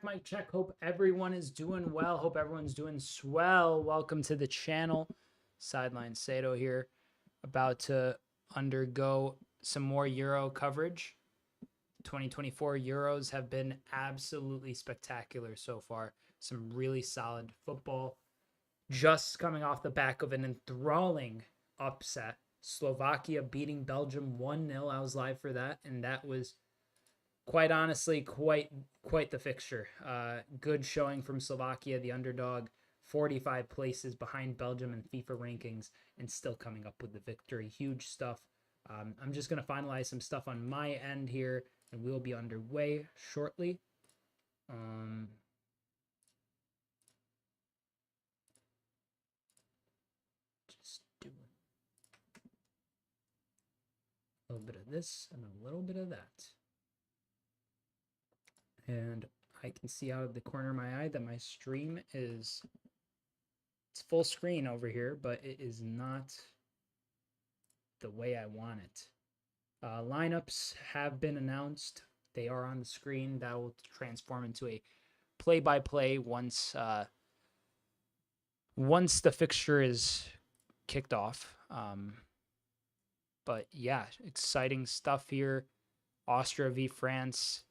Mic check. Hope everyone is doing well. Hope everyone's doing swell. Welcome to the channel. Sideline Sedo here, about to undergo some more Euro coverage. 2024 Euros have been absolutely spectacular so far. Some really solid football. Just coming off the back of an enthralling upset. Slovakia beating Belgium 1-0. I was live for that, and that was quite honestly quite the fixture. Good showing from Slovakia, the underdog, 45 places behind Belgium in FIFA rankings, and still coming up with the victory. Huge stuff. I'm just going to finalize some stuff on my end here, and we'll be underway shortly. Just doing a little bit of this and a little bit of that. And I can see out of the corner of my eye that my stream it's full screen over here, but it is not the way I want it. Lineups have been announced. They are on the screen. That will transform into a play-by-play once the fixture is kicked off. But yeah, exciting stuff here. Austria v France.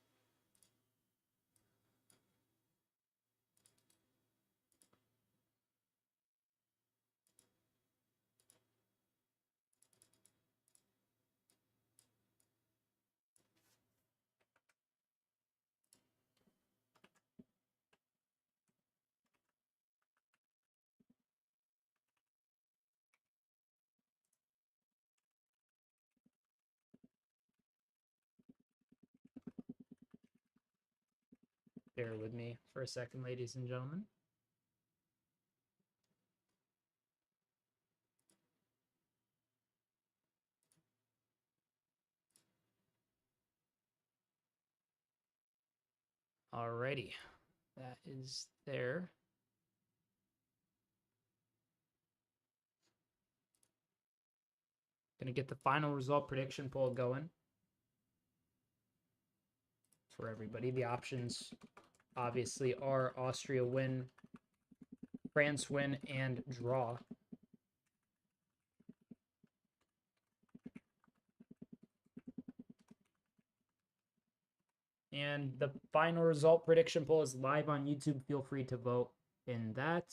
Bear with me for a second, ladies and gentlemen. Alrighty, that is there. Gonna get the final result prediction poll going for everybody. The options obviously are Austria win, France win, and draw. And the final result prediction poll is live on YouTube. Feel free to vote in that.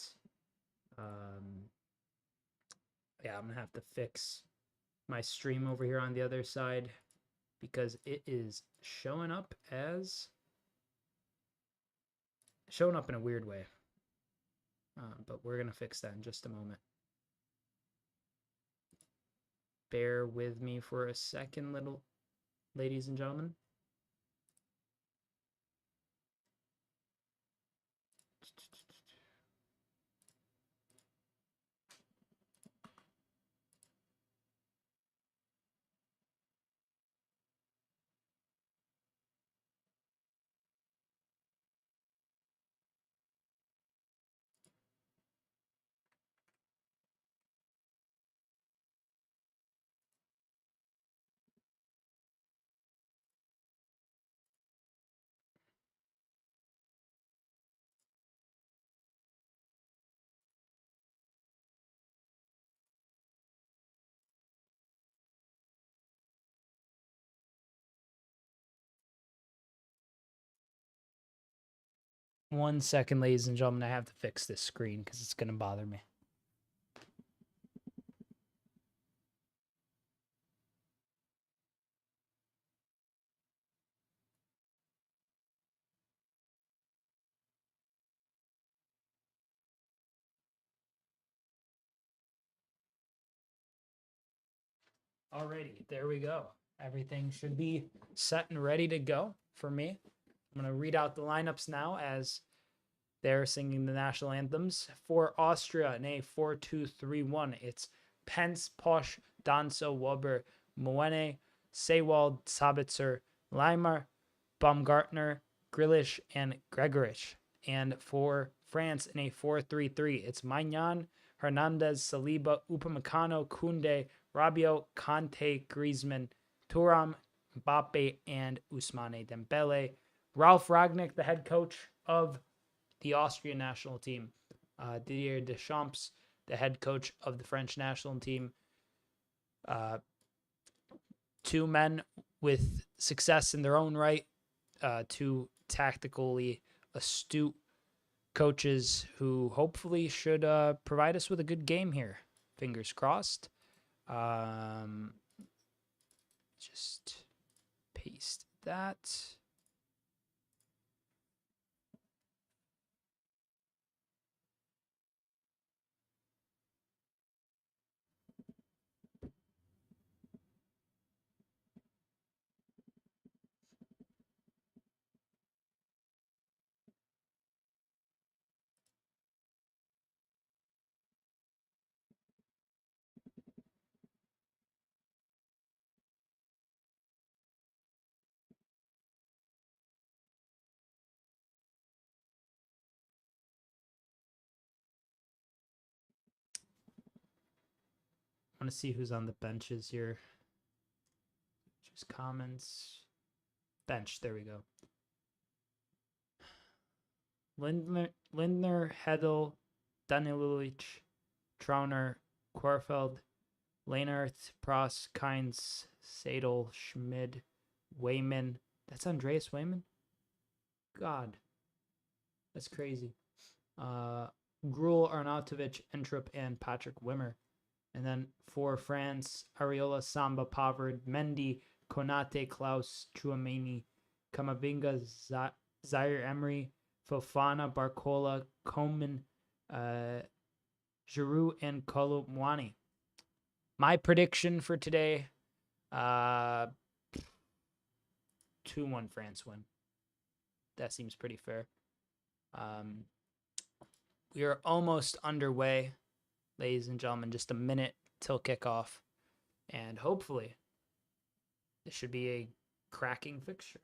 Yeah, I'm going to have to fix my stream over here on the other side because it is showing up in a weird way. But we're going to fix that in just a moment. Bear with me for a second, ladies and gentlemen. One second, ladies and gentlemen. I have to fix this screen because it's going to bother me. Alrighty, there we go. Everything should be set and ready to go for me. I'm going to read out the lineups now as they're singing the national anthems. For Austria in a 4-2-3-1, it's Pence, Posch, Danso, Weber, Moene, Seywald, Sabitzer, Leimer, Baumgartner, Grealish, and Gregorich. And for France in a 4-3-3, it's Maignan, Hernandez, Saliba, Upamecano, Koundé, Rabiot, Kanté, Griezmann, Thuram, Mbappe, and Ousmane Dembele. Ralf Rangnick, the head coach, of the Austrian national team. Didier Deschamps, the head coach of the French national team. Two men with success in their own right, two tactically astute coaches who hopefully should provide us with a good game here. Fingers crossed. Just paste that. I want to see who's on the benches here. Just comments. Bench. There we go. Lindner, Hedel, Danilulic, Trauner, Quarfeld, Leinart, Pross, Kynes, Sedo, Schmid, Wayman. That's Andreas Wayman? God. That's crazy. Gruel, Arnautovic, Entrup, and Patrick Wimmer. And then for France, Areola, Samba, Pavard, Mendy, Konate, Klaus, Chouameni, Kamavinga, Zaire Emery, Fofana, Barcola, Coman, Giroud, and Kolo Muani. My prediction for today, 2-1 France win. That seems pretty fair. We are almost underway, ladies and gentlemen. Just a minute till kickoff. And hopefully, this should be a cracking fixture.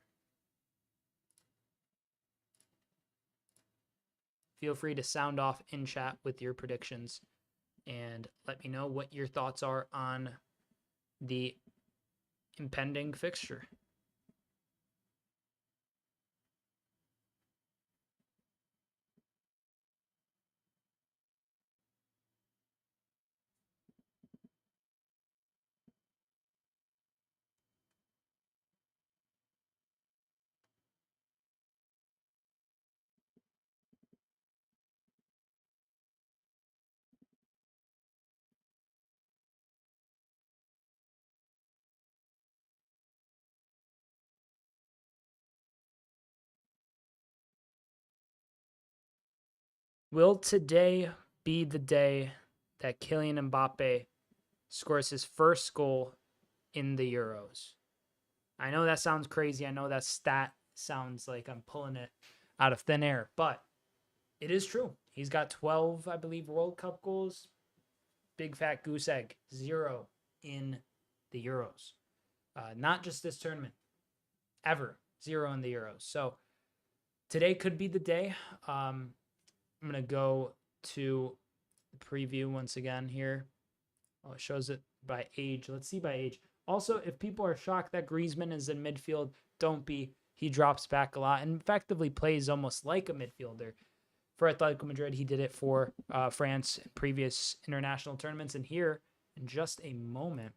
Feel free to sound off in chat with your predictions and let me know what your thoughts are on the impending fixture. Will today be the day that Kylian Mbappe scores his first goal in the Euros? I know that sounds crazy. I know that stat sounds like I'm pulling it out of thin air, but it is true. He's got 12, I believe, World Cup goals. Big fat goose egg. 0 in the Euros. Not just this tournament. Ever. 0 in the Euros. So today could be the day. I'm going to go to the preview once again here. Oh, it shows it by age. Let's see by age. Also, if people are shocked that Griezmann is in midfield, don't be. He drops back a lot and effectively plays almost like a midfielder. For Atletico Madrid, he did it for France in previous international tournaments. And here, in just a moment,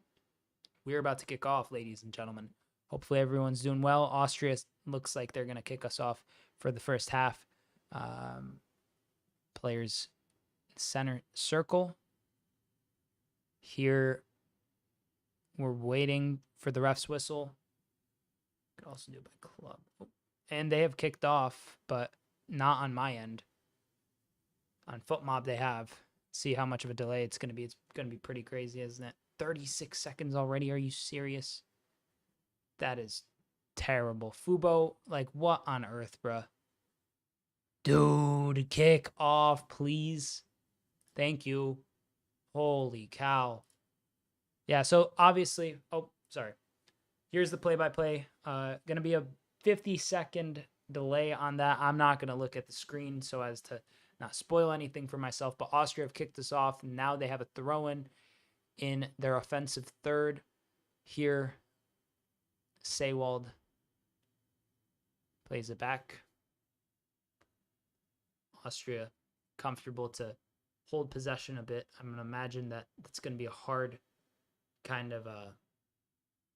we're about to kick off, ladies and gentlemen. Hopefully everyone's doing well. Austria looks like they're going to kick us off for the first half. Players center circle. Here, we're waiting for the ref's whistle. Could also do it by club. And they have kicked off, but not on my end. On FootMob, they have. See how much of a delay it's going to be. It's going to be pretty crazy, isn't it? 36 seconds already. Are you serious? That is terrible. Fubo, like, what on earth, bruh? Dude, kick off, please. Thank you. Holy cow. Yeah, so obviously, sorry. Here's the play-by-play. Going to be a 50-second delay on that. I'm not going to look at the screen so as to not spoil anything for myself, but Austria have kicked us off. And now they have a throw-in in their offensive third. Here, Seywald plays it back. Austria comfortable to hold possession a bit. I'm going to imagine that that's going to be a hard kind of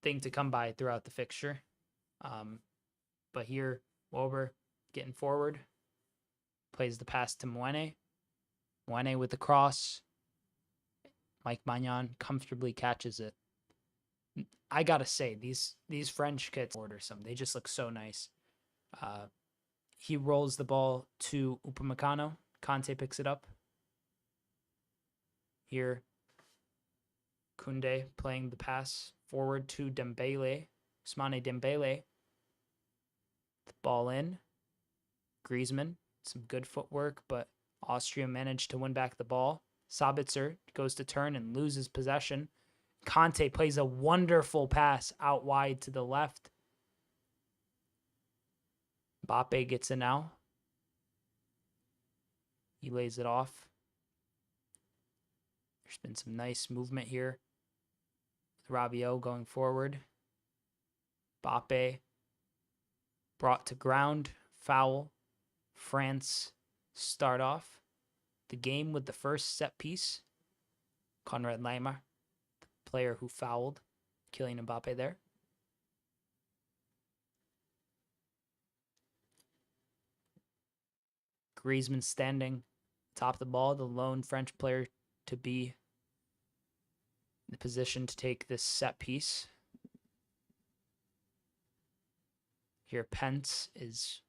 thing to come by throughout the fixture. But here, Wober getting forward, plays the pass to Mwene. Mwene with the cross. Mike Magnan comfortably catches it. I gotta say, these French kits order some. They just look so nice. He rolls the ball to Upamecano. Conte picks it up. Here, Koundé playing the pass forward to Dembele. Ousmane Dembele. The ball in. Griezmann. Some good footwork, but Austria managed to win back the ball. Sabitzer goes to turn and loses possession. Conte plays a wonderful pass out wide to the left. Mbappe gets it now. He lays it off. There's been some nice movement here. Rabiot going forward. Mbappe brought to ground. Foul. France start off the game with the first set piece. Konrad Laimer, the player who fouled Kylian Mbappe there. Griezmann standing top of the ball, the lone French player to be in the position to take this set piece. Here, Pence is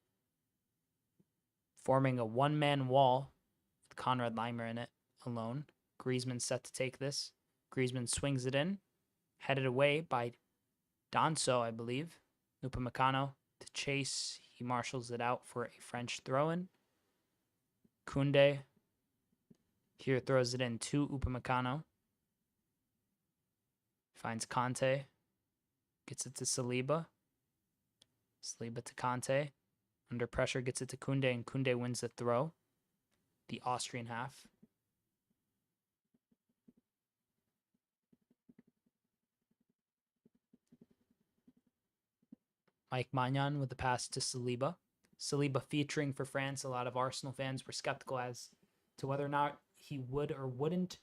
forming a one-man wall with Konrad Laimer in it alone. Griezmann set to take this. Griezmann swings it in, headed away by Danso, I believe. Upamecano to chase. He marshals it out for a French throw-in. Koundé here throws it in to Upamecano. Finds Kanté. Gets it to Saliba. Saliba to Kanté. Under pressure, gets it to Koundé, and Koundé wins the throw. The Austrian half. Mike Magnan with the pass to Saliba. Saliba featuring for France. A lot of Arsenal fans were skeptical as to whether or not he would or wouldn't.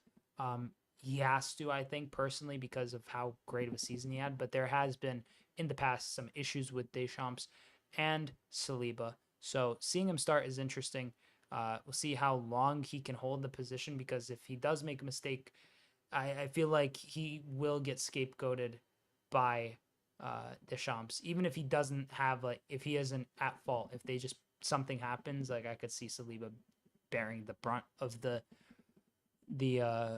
He has to, I think, personally, because of how great of a season he had. But there has been, in the past, some issues with Deschamps and Saliba. So seeing him start is interesting. We'll see how long he can hold the position, because if he does make a mistake, I feel like he will get scapegoated by Deschamps. Even if he doesn't have, like, if he isn't at fault, if they just, something happens, like, I could see Saliba bearing the brunt of the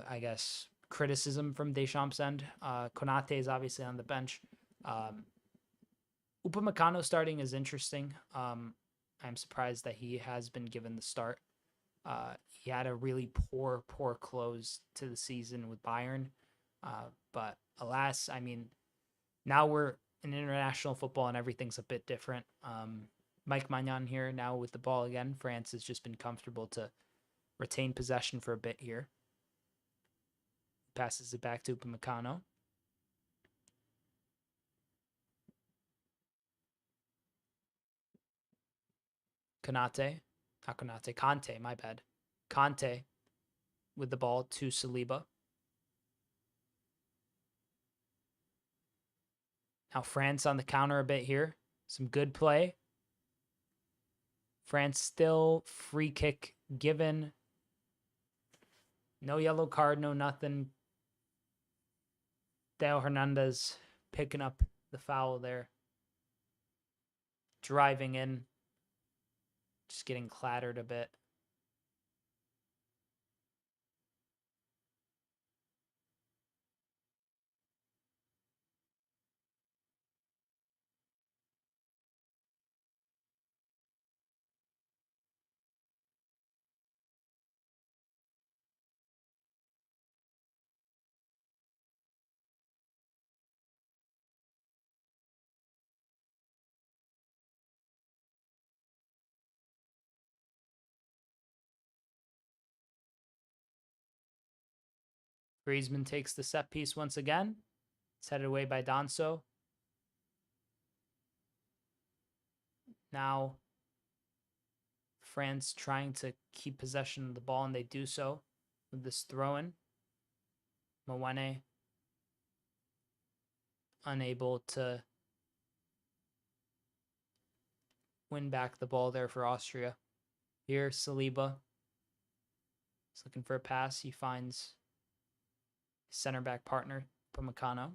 I guess, criticism from Deschamps' end. Konate is obviously on the bench. Upamecano starting is interesting. I'm surprised that he has been given the start. He had a really poor close to the season with Bayern. But alas, I mean, now we're in international football and everything's a bit different. Mike Magnan here now with the ball again. France has just been comfortable to retain possession for a bit here. Passes it back to Upamecano. Kante, my bad. Kante with the ball to Saliba. Now France on the counter a bit here. Some good play. France still free kick given. No yellow card, no nothing. Theo Hernandez picking up the foul there. Driving in. Just getting clattered a bit. Griezmann takes the set piece once again. It's headed away by Danso. Now France trying to keep possession of the ball, and they do so with this throw-in. Mwene unable to win back the ball there for Austria. Here, Saliba is looking for a pass. He finds his center back partner, Upamecano.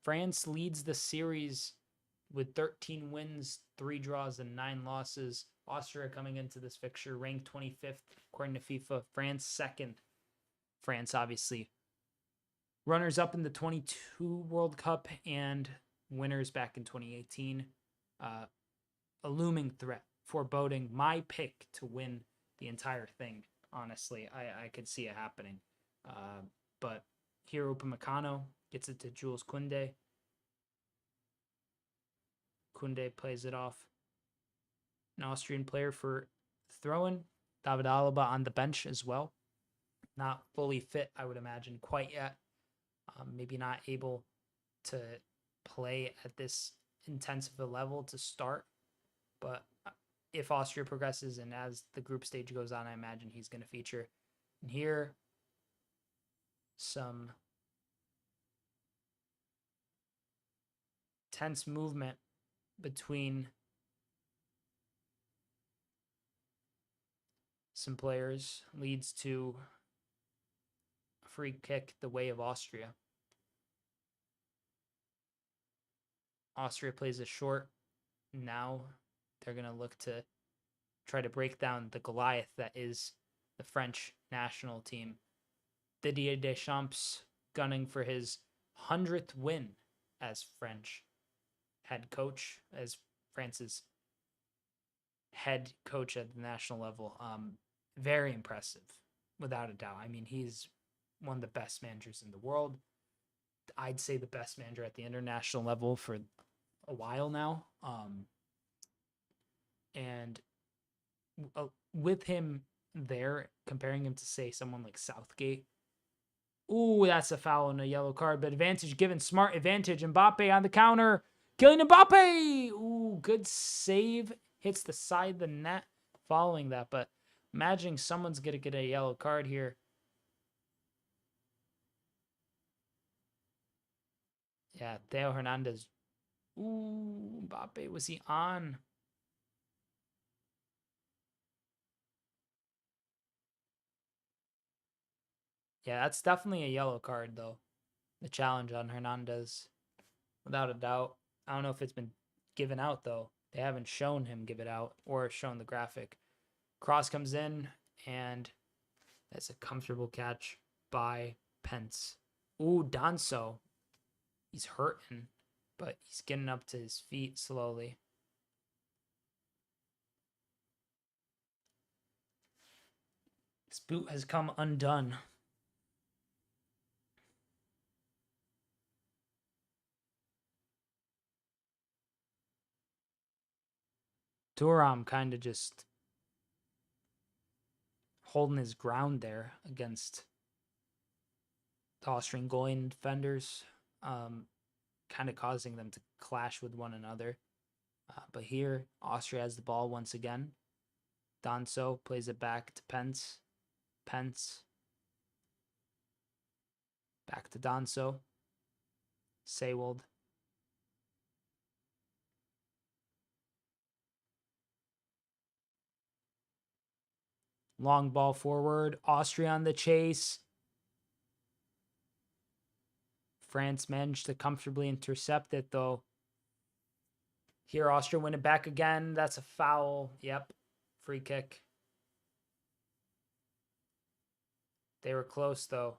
France leads the series with 13 wins, 3 draws, and 9 losses. Austria coming into this fixture ranked 25th according to FIFA. France second. France obviously runners up in the 22 World Cup and winners back in 2018. A looming threat, foreboding my pick to win the entire thing. Honestly, I could see it happening. But here Upamecano gets it to Jules Koundé. Koundé plays it off. An Austrian player for throw-in. David Alaba on the bench as well. Not fully fit, I would imagine, quite yet. Maybe not able to play at this intensive a level to start. But if Austria progresses and as the group stage goes on, I imagine he's going to feature. And here, some tense movement between some players leads to a free kick the way of Austria. Austria plays it short. Now they're going to look to try to break down the Goliath that is the French national team. Didier Deschamps gunning for his 100th win as French head coach, as France's head coach at the national level. Very impressive, without a doubt. I mean, he's one of the best managers in the world. I'd say the best manager at the international level for a while now. And with him there, comparing him to, say, someone like Southgate. Ooh, that's a foul and a yellow card, but advantage given. Smart advantage. Mbappe on the counter. Kylian Mbappe! Ooh, good save. Hits the side of the net following that, but imagining someone's going to get a yellow card here. Yeah, Theo Hernandez. Ooh, Mbappe, was he on? Yeah, that's definitely a yellow card, though. The challenge on Hernandez, without a doubt. I don't know if it's been given out, though. They haven't shown him give it out or shown the graphic. Cross comes in, and that's a comfortable catch by Pence. Ooh, Danso. He's hurting, but he's getting up to his feet slowly. His boot has come undone. Thuram kind of just holding his ground there against the Austrian goalie and defenders, kind of causing them to clash with one another. But here, Austria has the ball once again. Danso plays it back to Pence. Pence. Back to Danso. Seiwald. Long ball forward. Austria on the chase. France managed to comfortably intercept it, though. Here, Austria win it back again. That's a foul. Yep. Free kick. They were close, though.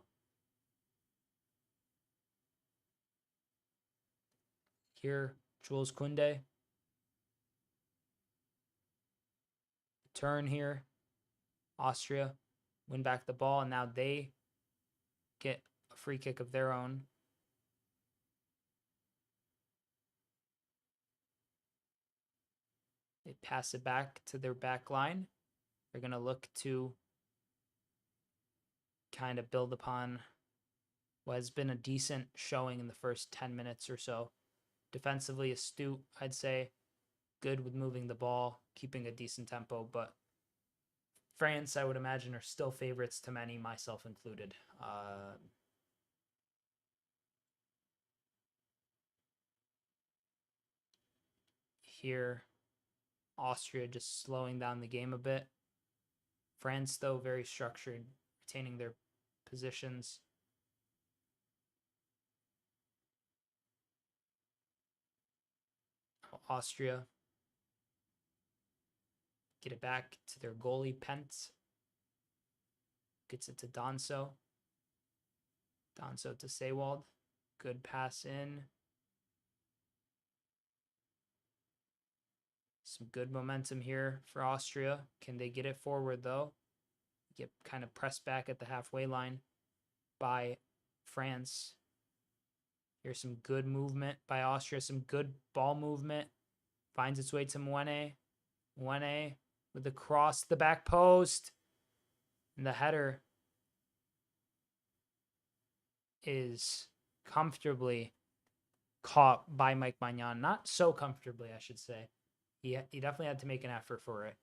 Here, Jules Koundé. Turn here. Austria win back the ball, and now they get a free kick of their own. They pass it back to their back line. They're going to look to kind of build upon what has been a decent showing in the first 10 minutes or so. Defensively astute, I'd say. good with moving the ball, keeping a decent tempo, but France, I would imagine, are still favorites to many, myself included. Here, Austria just slowing down the game a bit. France, though, very structured, retaining their positions. Austria get it back to their goalie, Pence. Gets it to Danso. Danso to Sewald. Good pass in. Some good momentum here for Austria. Can they get it forward, though? Get kind of pressed back at the halfway line by France. Here's some good movement by Austria. Some good ball movement. Finds its way to Mwene. Mwene with the cross to the back post. And the header is comfortably caught by Mike Magnan. Not so comfortably, I should say. He definitely had to make an effort for it.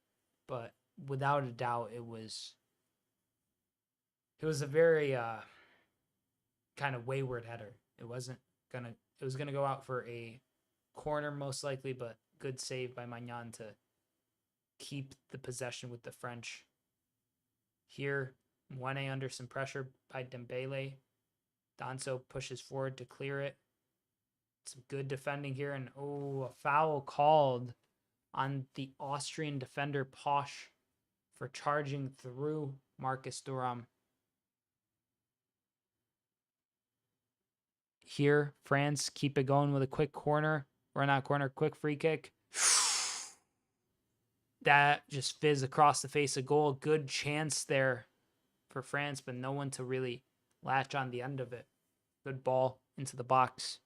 But without a doubt, it was a very kind of wayward header. It was gonna go out for a corner most likely, but good save by Magnan to keep the possession with the French. Here, Mwene under some pressure by Dembele. Danso pushes forward to clear it. Some good defending here, and a foul called on the Austrian defender Posch for charging through Marcus Thuram. Here, France keep it going with a quick corner. Or not corner, quick free kick. That just fizz across the face of goal. Good chance there for France, but no one to really latch on the end of it. Good ball into the box.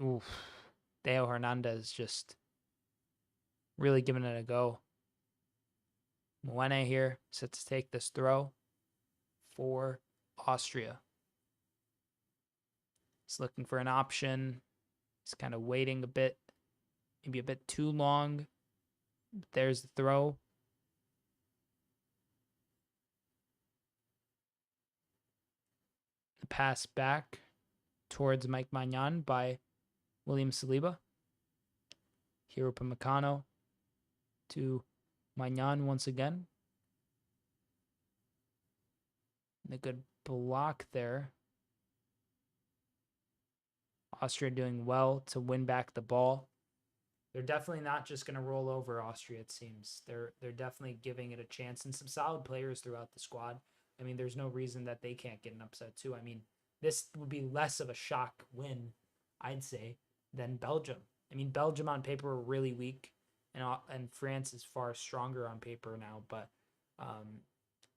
Oof. Theo Hernandez just really giving it a go. Mwene here set to take this throw for Austria. He's looking for an option. He's kind of waiting a bit, maybe a bit too long. There's the throw. The pass back towards Mike Magnan by William Saliba. Here, Upamecano to Magnan once again. And a good block there. Austria doing well to win back the ball. They're definitely not just going to roll over Austria, it seems. They're definitely giving it a chance, and some solid players throughout the squad. I mean, there's no reason that they can't get an upset too. I mean, this would be less of a shock win, I'd say, than Belgium. I mean, Belgium on paper were really weak, and France is far stronger on paper now. But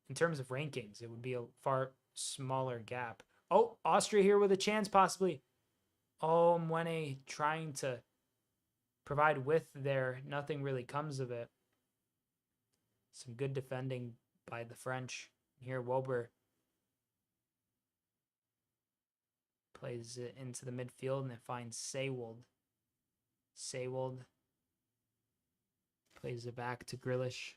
in terms of rankings, it would be a far smaller gap. Oh, Austria here with a chance possibly. Oh, Mwene trying to provide width there. Nothing really comes of it. Some good defending by the French. Here, Wober plays it into the midfield and it finds Sewald. Sewald plays it back to Grealish.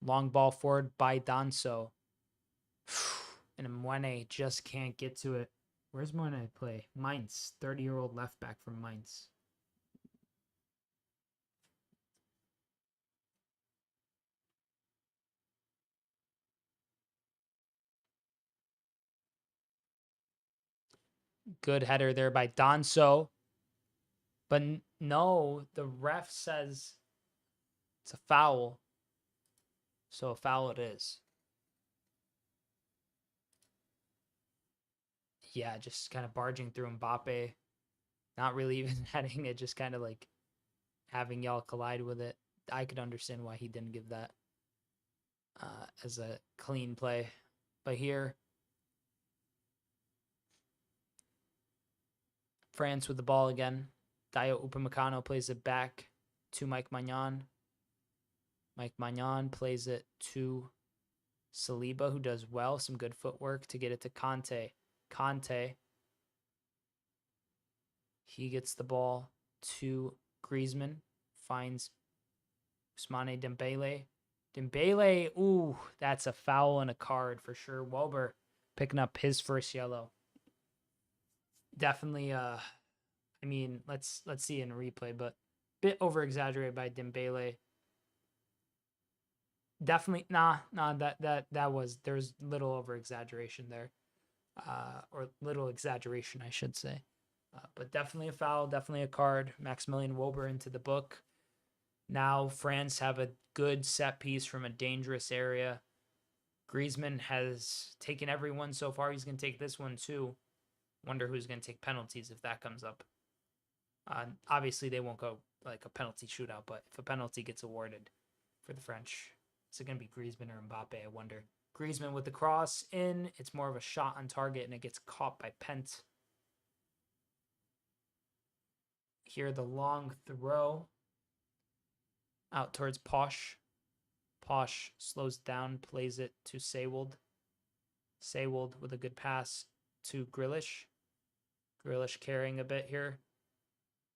Long ball forward by Danso. And Mwene just can't get to it. Where's Mwene play? Mainz, 30-year-old left back from Mainz. Good header there by Danso. But no, the ref says it's a foul. So a foul it is. Yeah, just kind of barging through Mbappe. Not really even heading it, just kind of like having y'all collide with it. I could understand why he didn't give that as a clean play. But here, France with the ball again. Dayot Upamecano plays it back to Mike Magnan. Mike Magnan plays it to Saliba, who does well. Some good footwork to get it to Conte. Conte. He gets the ball to Griezmann. Finds Ousmane Dembele. Dembele, ooh, that's a foul and a card for sure. Welber picking up his first yellow. Definitely, I mean, let's see in a replay, but bit over exaggerated by Dembele. Definitely, that was, there's little over exaggeration there, or little exaggeration, I should say. But definitely a foul, definitely a card. Maximilian Welber into the book. Now France have a good set piece from a dangerous area. Griezmann has taken everyone so far. He's going to take this one too. Wonder who's going to take penalties if that comes up. Obviously, they won't go like a penalty shootout, but if a penalty gets awarded for the French, is it going to be Griezmann or Mbappe? I wonder. Griezmann with the cross in. It's more of a shot on target, and it gets caught by Pent. Here, the long throw out towards Posh. Posh slows down, plays it to Seiwald. Seiwald with a good pass to Grealish. Grealish carrying a bit here.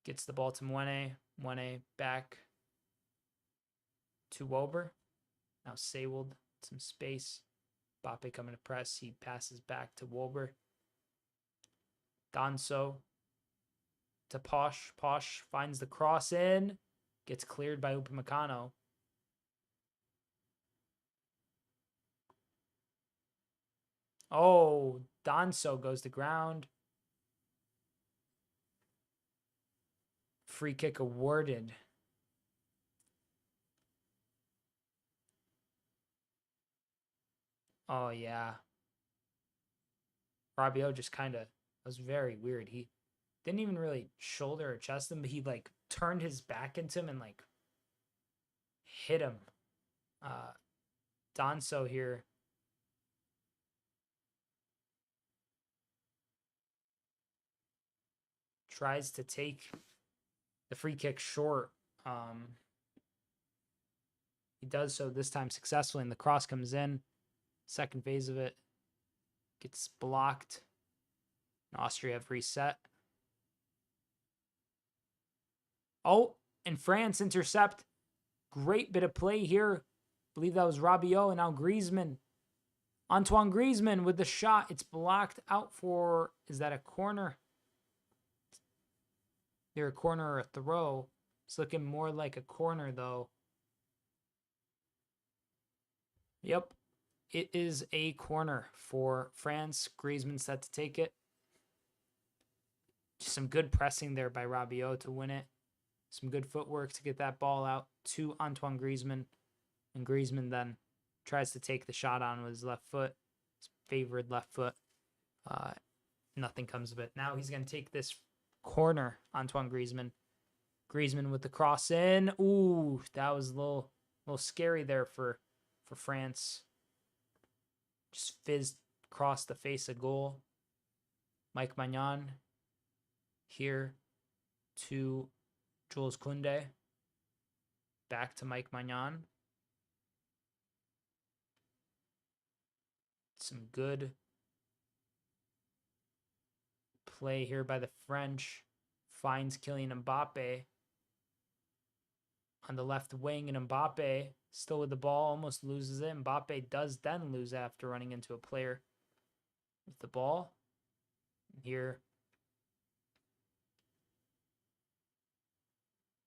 Gets the ball to Mwene. Mwene back to Welber. Now Seiwald, some space. Mbappe coming to press. He passes back to Welber. Danso to Posh. Posh finds the cross in. Gets cleared by Upamecano. Oh, Danso goes to ground. Free kick awarded. Oh, yeah. Rabiot just kind of was very weird. He didn't even really shoulder or chest him, but he like turned his back into him and like hit him. Danso here. Tries to take the free kick short. He does so this time successfully, and the cross comes in. Second phase of it gets blocked. And Austria have reset. Oh, and France intercept. Great bit of play here. I believe that was Rabiot, and now Griezmann. Antoine Griezmann with the shot. It's blocked out for, is that a corner? Either a corner or a throw. It's looking more like a corner, though. Yep. It is a corner for France. Griezmann set to take it. Just some good pressing there by Rabiot to win it. Some good footwork to get that ball out to Antoine Griezmann. And Griezmann then tries to take the shot on with his left foot. His favored left foot. Nothing comes of it. Now he's going to take this corner, Antoine Griezmann. Griezmann with the cross in. Ooh, that was a little scary there for France. Just fizzed across the face of goal. Mike Maignan here to Jules Koundé. Back to Mike Maignan. Some good play here by the French. Finds Kylian Mbappe on the left wing, and Mbappe still with the ball, almost loses it. Mbappe does then lose after running into a player with the ball. Here,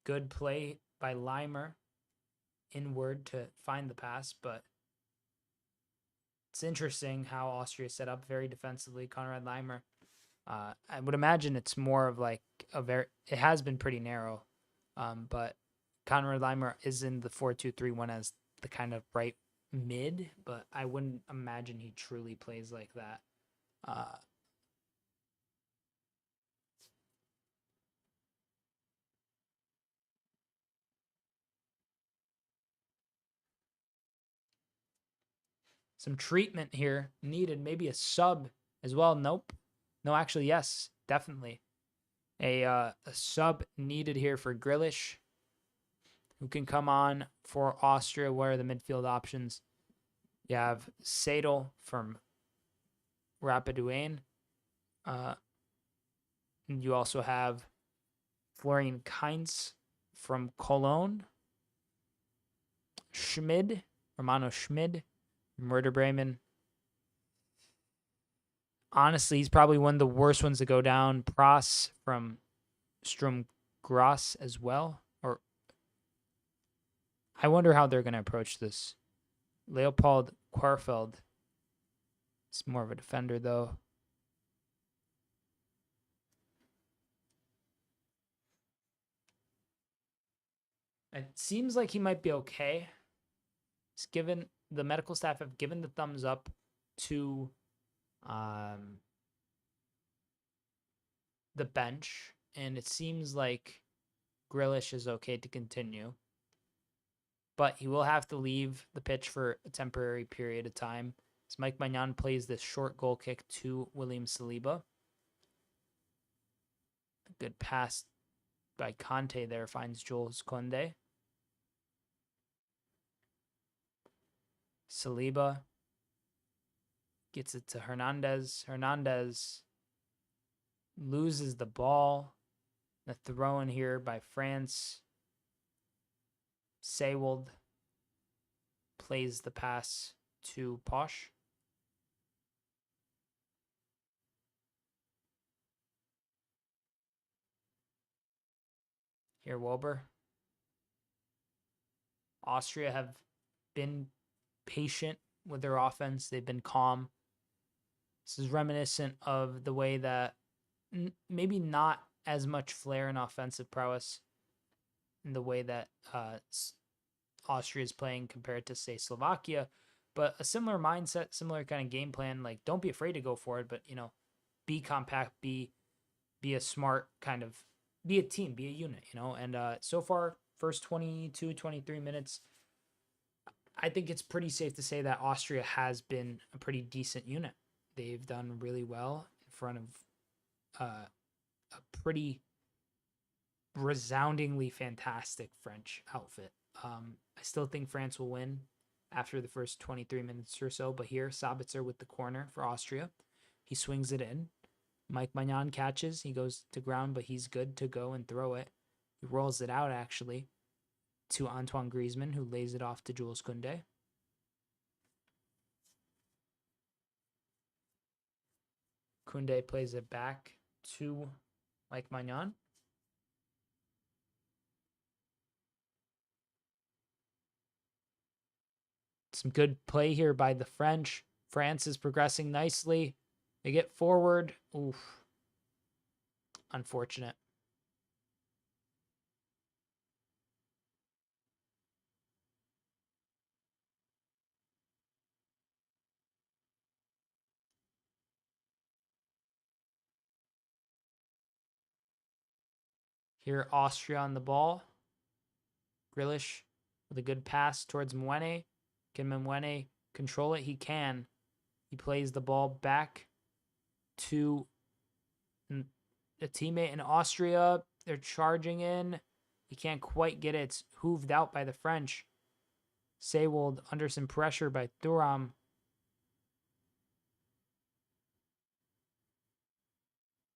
good play by Leimer inward to find the pass, but it's interesting how Austria set up very defensively. Konrad Leimer. I would imagine it's more of like it has been pretty narrow, but Konrad Leimer is in the 4-2-3-1 as the kind of right mid, but I wouldn't imagine he truly plays like that. Some treatment here needed, maybe a sub as well. Nope. No, actually, yes, definitely. A sub needed here for Grealish, who can come on for Austria. What are the midfield options? You have Sedo from Rapiduane. You also have Florian Kainz from Cologne. Romano Schmid, Werder Bremen. Honestly, he's probably one of the worst ones to go down. Pras from Sturm Graz as well. Or I wonder how they're going to approach this. Leopold Quarfeld is more of a defender, though. It seems like he might be okay. He's given, the medical staff have given the thumbs up to the bench, and it seems like Grealish is okay to continue. But he will have to leave the pitch for a temporary period of time. As Mike Maignan plays this short goal kick to William Saliba. A good pass by Conte there finds Jules Koundé. Saliba gets it to Hernandez. Hernandez loses the ball. The throw in here by France. Seiwold plays the pass to Posch. Here, Wilbur. Austria have been patient with their offense. They've been calm. This is reminiscent of the way that maybe not as much flair and offensive prowess in the way that Austria is playing compared to, say, Slovakia, but a similar mindset, similar kind of game plan. Like, don't be afraid to go for it, but, you know, be compact, be a smart kind of, be a team, be a unit, you know. And so far, first 22, 23 minutes, I think it's pretty safe to say that Austria has been a pretty decent unit. They've done really well in front of a pretty resoundingly fantastic French outfit. I still think France will win after the first 23 minutes or so, but here, Sabitzer with the corner for Austria. He swings it in. Mike Maignan catches. He goes to ground, but he's good to go and throw it. He rolls it out, actually, to Antoine Griezmann, who lays it off to Jules Koundé. Koundé plays it back to Mike Maignan. Some good play here by the French. France is progressing nicely. They get forward. Oof. Unfortunate. Here, Austria on the ball. Grealish with a good pass towards Mwene. Can Mwene control it? He can. He plays the ball back to a teammate in Austria. They're charging in. He can't quite get it. It's hooved out by the French. Seiwold under some pressure by Thuram.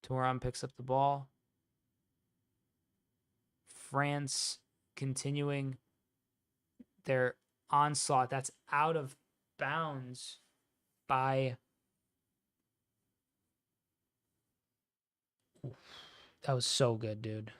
Thuram picks up the ball. France continuing their onslaught. That's out of bounds by... That was so good, dude.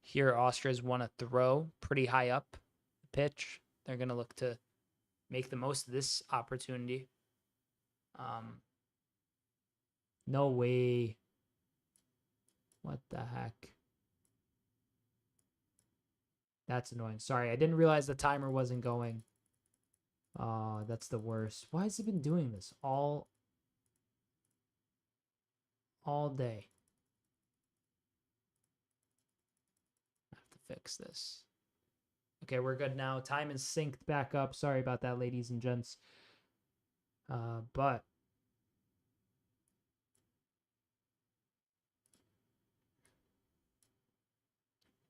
Here, Austria's won a throw pretty high up the pitch. They're going to look to make the most of this opportunity. No way. What the heck? That's annoying. Sorry, I didn't realize the timer wasn't going. Oh, that's the worst. Why has he been doing this all day? fix this. Okay, we're good now. Time is synced back up. Sorry about that, ladies and gents. But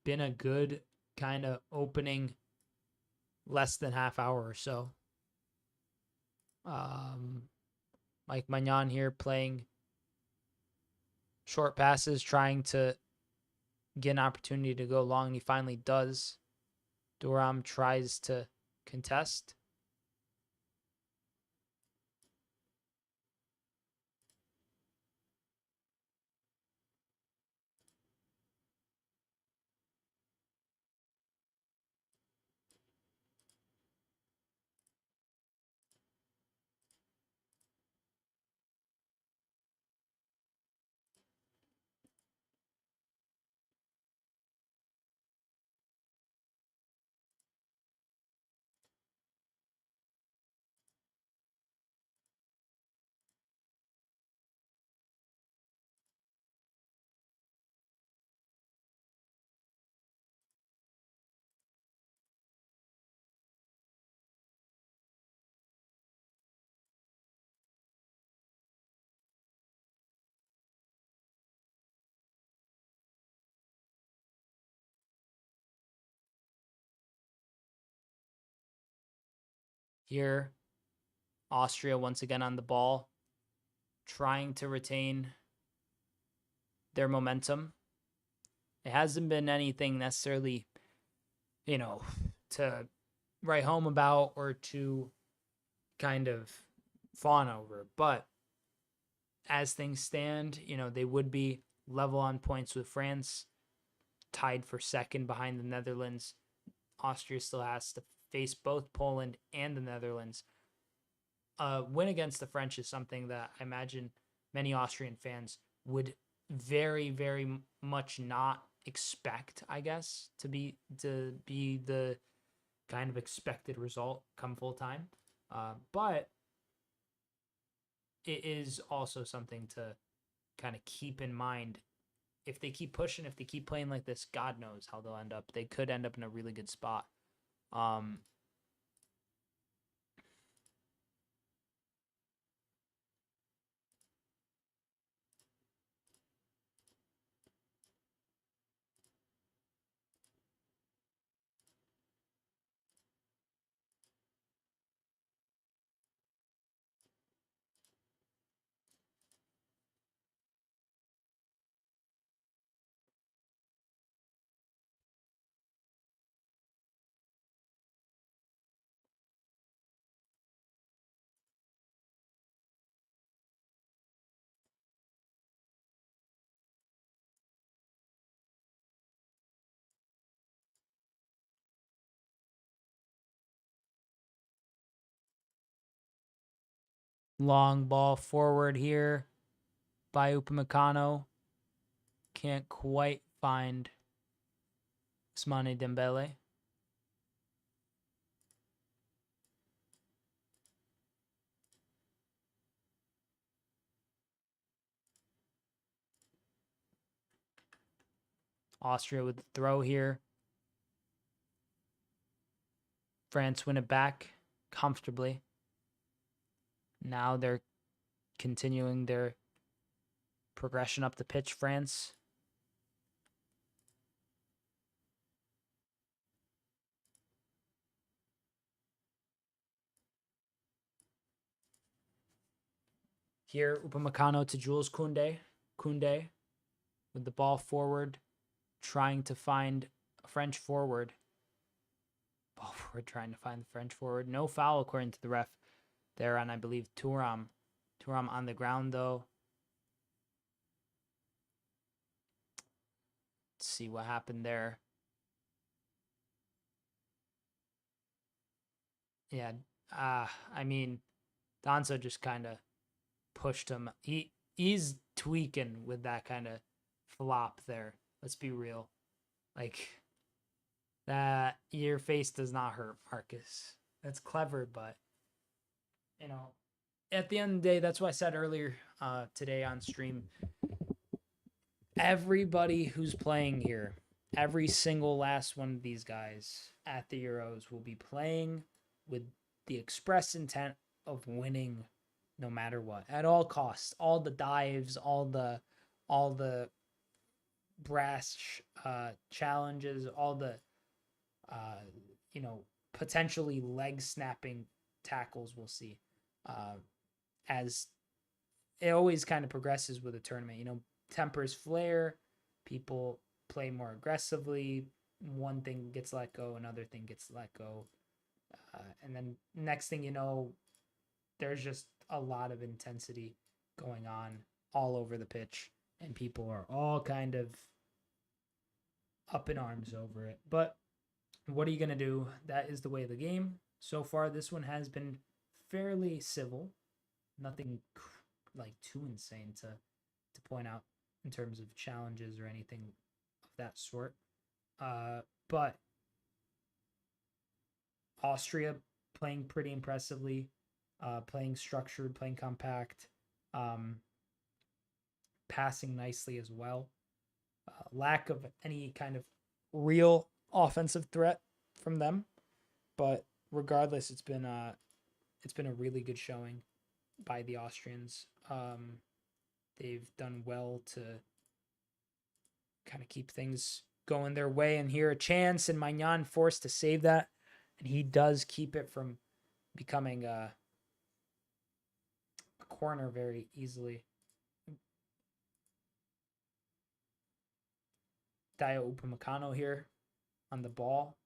been a good kind of opening less than half hour or so. Mike Magnan here playing short passes, trying to get an opportunity to go long, and he finally does. Thuram tries to contest. Here, Austria once again on the ball, trying to retain their momentum. It hasn't been anything necessarily, to write home about or to kind of fawn over. But as things stand, they would be level on points with France, tied for second behind the Netherlands. Austria still has to face both Poland and the Netherlands. A win against the French is something that I imagine many Austrian fans would very, very much not expect, I guess, to be the kind of expected result come full time. But it is also something to kind of keep in mind. If they keep pushing, if they keep playing like this, God knows how they'll end up. They could end up in a really good spot. Long ball forward here by Upamecano. Can't quite find Ousmane Dembele. Austria with the throw here. France win it back comfortably. Now they're continuing their progression up the pitch, France. Here, Upamecano to Jules Koundé. Koundé with the ball forward, trying to find a French forward. Ball forward, trying to find the French forward. No foul, according to the ref, there on, I believe, Thuram. Thuram on the ground, though. Let's see what happened there. Yeah, I mean, Danso just kind of pushed him. He's tweaking with that kind of flop there. Let's be real. Like, that, your face does not hurt, Marcus. That's clever, but, at the end of the day, that's what I said earlier today on stream. Everybody who's playing here every single last one of these guys at the Euros will be playing with the express intent of winning no matter what, at all costs, all the dives, all the brass challenges, all the you know, potentially leg snapping tackles we'll see as it always kind of progresses with a tournament. You know, tempers flare, people play more aggressively. One thing gets let go, another thing gets let go, and then next thing you know, there's just a lot of intensity going on all over the pitch, and people are all kind of up in arms over it. But what are you going to do? That is the way of the game. So far, this one has been fairly civil. Nothing like too insane to point out in terms of challenges or anything of that sort. But Austria playing pretty impressively, playing structured, playing compact, passing nicely as well. Lack of any kind of real offensive threat from them, but regardless, it's been a really good showing by the Austrians. They've done well to kind of keep things going their way, and here a chance, and Maignan forced to save that, and he does keep it from becoming a corner very easily. Dayot Upamecano here on the ball.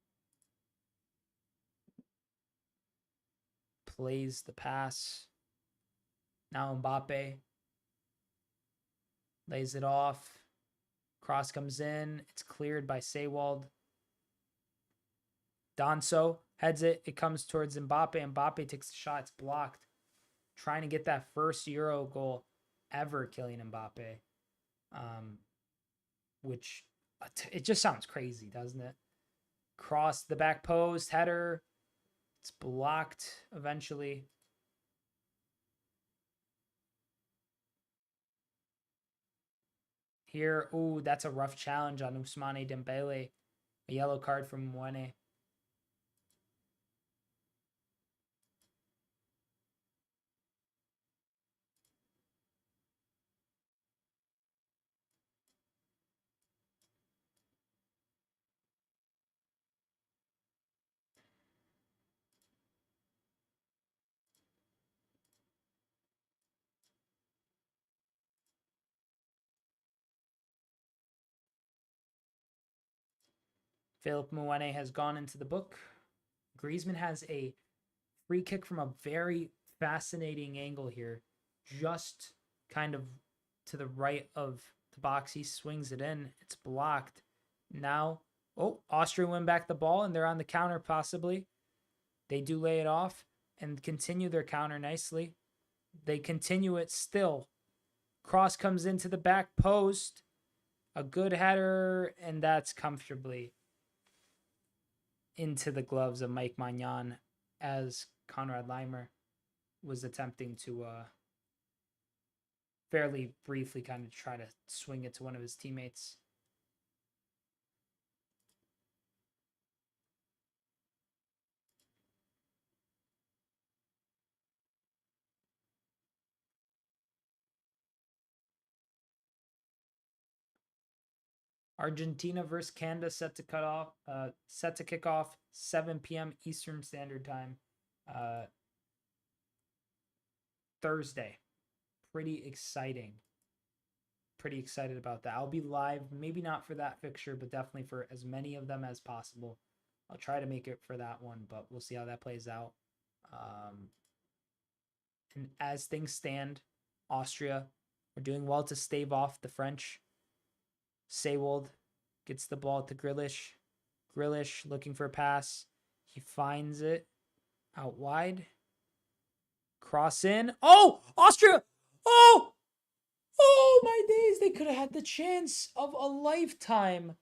Plays the pass. Now Mbappe lays it off. Cross comes in. It's cleared by Sewald. Danso heads it. It comes towards Mbappe. Mbappe takes the shot. It's blocked. Trying to get that first Euro goal ever, Kylian Mbappe. Which it just sounds crazy, doesn't it? Cross the back post, header. It's blocked eventually. Here, ooh, that's a rough challenge on Ousmane Dembele. A yellow card from Mwene. Philip Mwene has gone into the book. Griezmann has a free kick from a very fascinating angle here. Just kind of to the right of the box. He swings it in. It's blocked. Now, Austria win back the ball, and they're on the counter possibly. They do lay it off and continue their counter nicely. They continue it still. Cross comes into the back post. A good header, and that's comfortably into the gloves of Mike Maignan as Konrad Leimer was attempting to fairly briefly kind of try to swing it to one of his teammates. Argentina versus Canada set to kick off 7 p.m. Eastern Standard Time Thursday. Pretty exciting. Pretty excited about that. I'll be live, maybe not for that fixture, but definitely for as many of them as possible. I'll try to make it for that one, but we'll see how that plays out. And as things stand, Austria are doing well to stave off the French. Sewald gets the ball to Grealish. Grealish looking for a pass. He finds it out wide. Cross in. Oh, Austria! Oh! Oh, my days. They could have had the chance of a lifetime.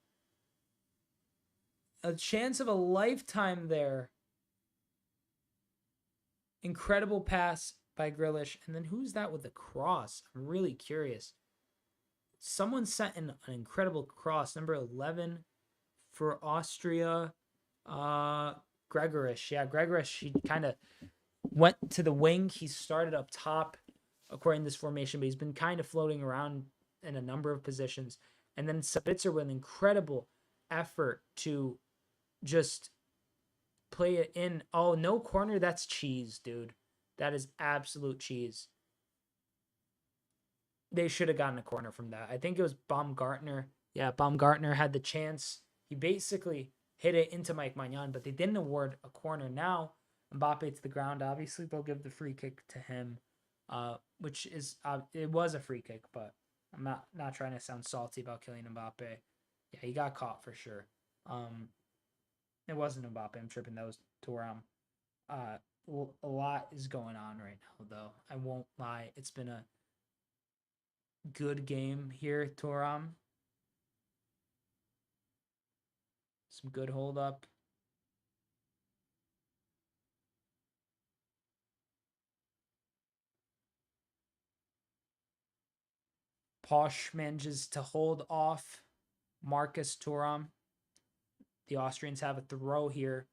A chance of a lifetime there. Incredible pass by Grealish. And then who's that with the cross? I'm really curious. Someone sent in an incredible cross. Number 11. for Austria, Gregorish. Yeah, Gregorish, he kind of went to the wing. He started up top according to this formation, but he's been kind of floating around in a number of positions. And then Sabitzer with an incredible effort to just play it in. Oh, no corner. That's cheese, dude. That is absolute cheese. They should have gotten a corner from that. I think it was Baumgartner. Yeah, Baumgartner had the chance. He basically hit it into Mike Magnan, but they didn't award a corner. Now, Mbappe to the ground. Obviously, they'll give the free kick to him, which is it was a free kick, but I'm not trying to sound salty about Kylian Mbappe. Yeah, he got caught for sure. It wasn't Mbappe. I'm tripping. That was Thuram. A lot is going on right now, though. I won't lie. It's been a good game here, Thuram. Some good hold up. Posh manages to hold off Marcus Thuram. The Austrians have a throw here.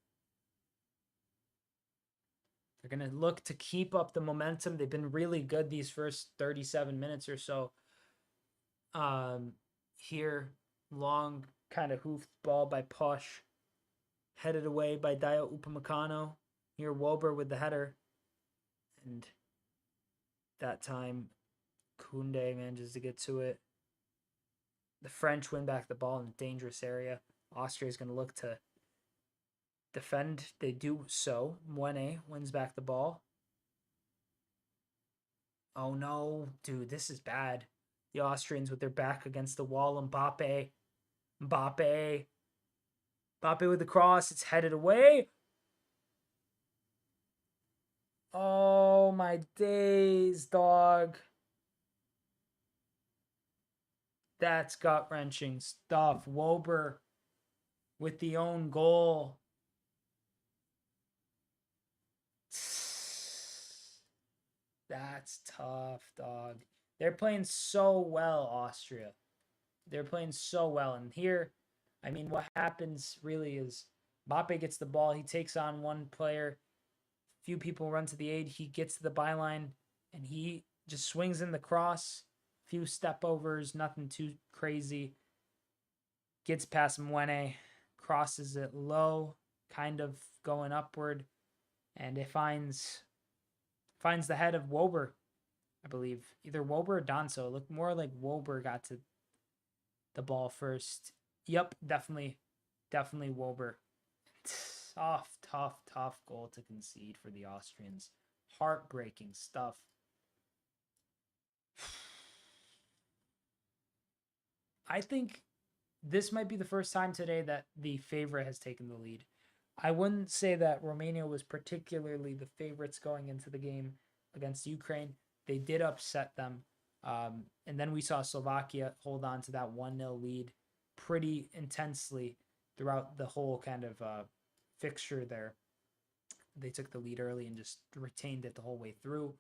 They're going to look to keep up the momentum. They've been really good these first 37 minutes or so. Here, long kind of hoofed ball by Posh. Headed away by Dio Upamecano. Here, Wober with the header. And that time, Koundé manages to get to it. The French win back the ball in a dangerous area. Austria is going to look to defend. They do so. Mwene wins back the ball. Oh no, dude, this is bad. The Austrians with their back against the wall. Mbappe with the cross. It's headed away. Oh my days, dog. That's gut-wrenching stuff. Wober with the own goal. That's tough, dog. They're playing so well, Austria. They're playing so well. And here, I mean, what happens really is Mbappe gets the ball. He takes on one player. Few people run to the aid. He gets to the byline, and he just swings in the cross. Few step overs, nothing too crazy. Gets past Mwene, crosses it low, kind of going upward, and it finds the head of Wober, I believe. Either Wober or Danso. It looked more like Wober got to the ball first. Yep, definitely Wober. Tough goal to concede for the Austrians. Heartbreaking stuff. I think this might be the first time today that the favorite has taken the lead. I wouldn't say that Romania was particularly the favorites going into the game against Ukraine. They did upset them. And then we saw Slovakia hold on to that 1-0 lead pretty intensely throughout the whole kind of fixture there. They took the lead early and just retained it the whole way through.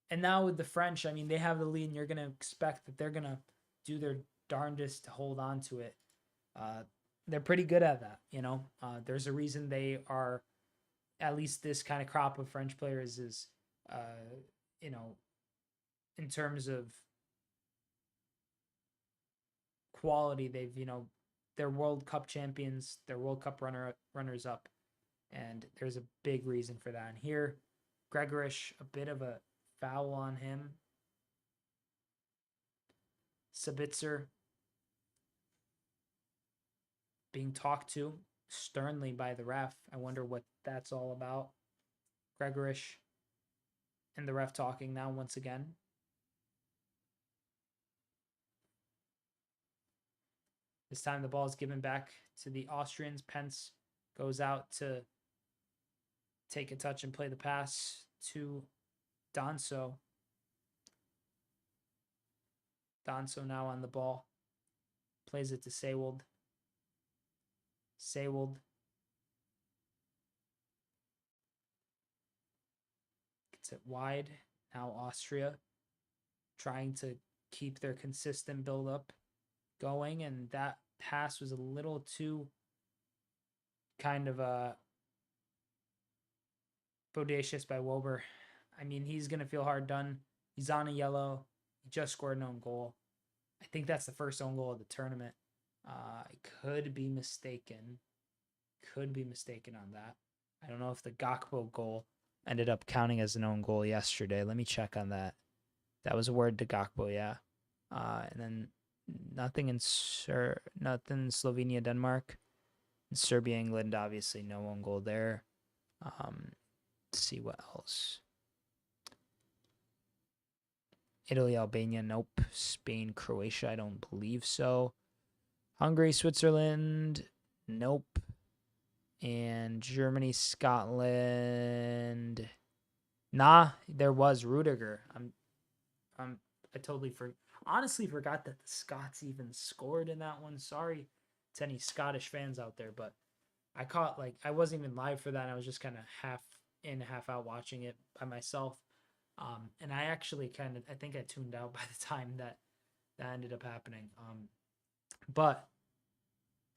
And now with the French, I mean, they have the lead, and you're going to expect that they're going to do their darndest to hold on to it. They're pretty good at that, you know. There's a reason they are, at least this kind of crop of French players is, you know, in terms of quality, they've, you know, they're World Cup champions, they're World Cup runners up, and there's a big reason for that. And here, Gregorish, a bit of a foul on him. Sabitzer being talked to sternly by the ref. I wonder what that's all about. Gregorish and the ref talking now once again. This time the ball is given back to the Austrians. Pence goes out to take a touch and play the pass to Danso. Danso now on the ball. Plays it to Sewald. Sewald gets it wide. Now Austria trying to keep their consistent build-up going, and that pass was a little too kind of bodacious by Wober. I mean, he's going to feel hard done. He's on a yellow. He just scored an own goal. I think that's the first own goal of the tournament. I could be mistaken. On that. I don't know if the Gakpo goal ended up counting as an own goal yesterday. Let me check on that. That was a word to Gakpo, yeah. And then nothing Slovenia, Denmark. In Serbia, England, obviously no own goal there. Let's see what else. Italy, Albania, nope. Spain, Croatia, I don't believe so. Hungary, Switzerland, nope. And Germany, Scotland. Nah, there was Rudiger. I totally honestly forgot that the Scots even scored in that one. Sorry to any Scottish fans out there, but I caught I wasn't even live for that. I was just kind of half in, half out watching it by myself. And I actually I think I tuned out by the time that ended up happening. But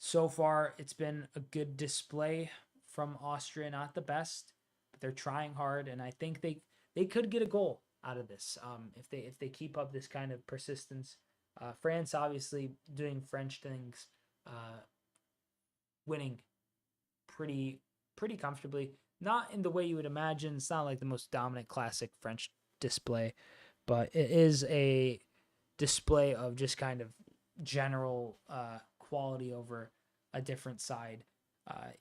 so far it's been a good display from Austria. Not the best, but they're trying hard, and I think they could get a goal out of this if they keep up this kind of persistence. France obviously doing French things, winning pretty comfortably. Not in the way you would imagine. It's not like the most dominant classic French display, but it is a display of just kind of general quality over a different side.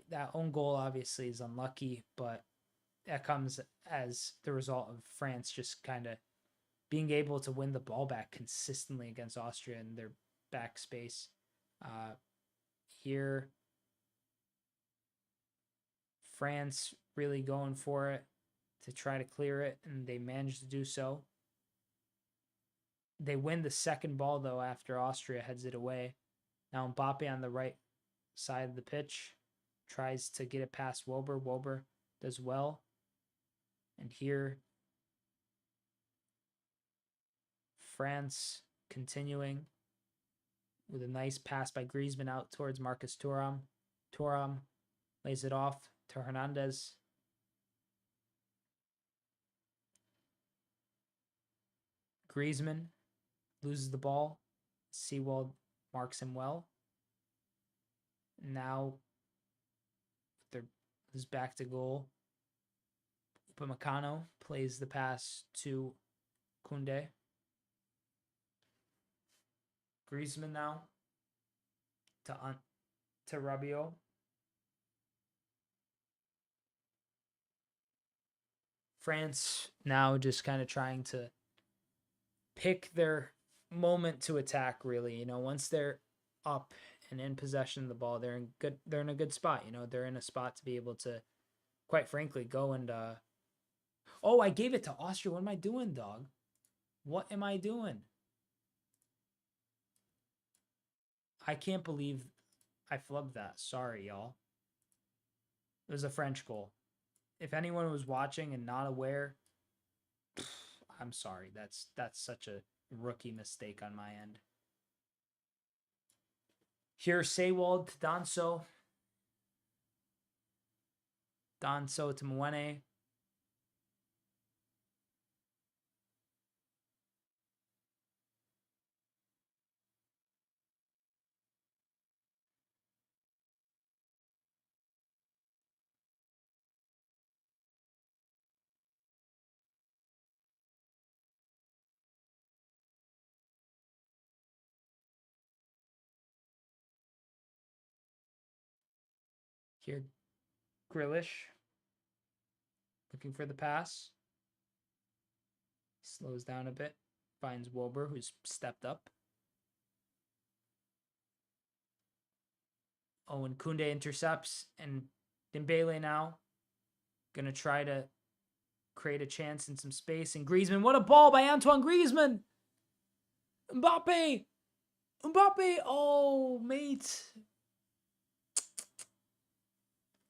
That own goal obviously is unlucky, but that comes as the result of France just kind of being able to win the ball back consistently against Austria in their back space. Here, France really going for it to try to clear it, and they managed to do so. They win the second ball, though, after Austria heads it away. Now Mbappe on the right side of the pitch tries to get it past Wober. Wober does well. And here, France continuing with a nice pass by Griezmann out towards Marcus Thuram. Thuram lays it off to Hernandez. Griezmann loses the ball. Seawald marks him well. Now is back to goal. Upamecano plays the pass to Koundé. Griezmann now to Rabiot. France now just kind of trying to pick their moment to attack, really. You know, once they're up and in possession of the ball, they're in a good spot. You know, they're in a spot to be able to, quite frankly, go and oh, I gave it to Austria. What am I doing, dog? What am I doing? I can't believe I flubbed that. Sorry, y'all. It was a French goal. If anyone was watching and not aware, I'm sorry. That's such a rookie mistake on my end. Here's Seywald to Danso. Danso to Mwene. Here, Grealish looking for the pass. Slows down a bit. Finds Wober, who's stepped up. Oh, and Koundé intercepts. And Dembele now going to try to create a chance in some space. And Griezmann, what a ball by Antoine Griezmann! Mbappe! Oh, mate.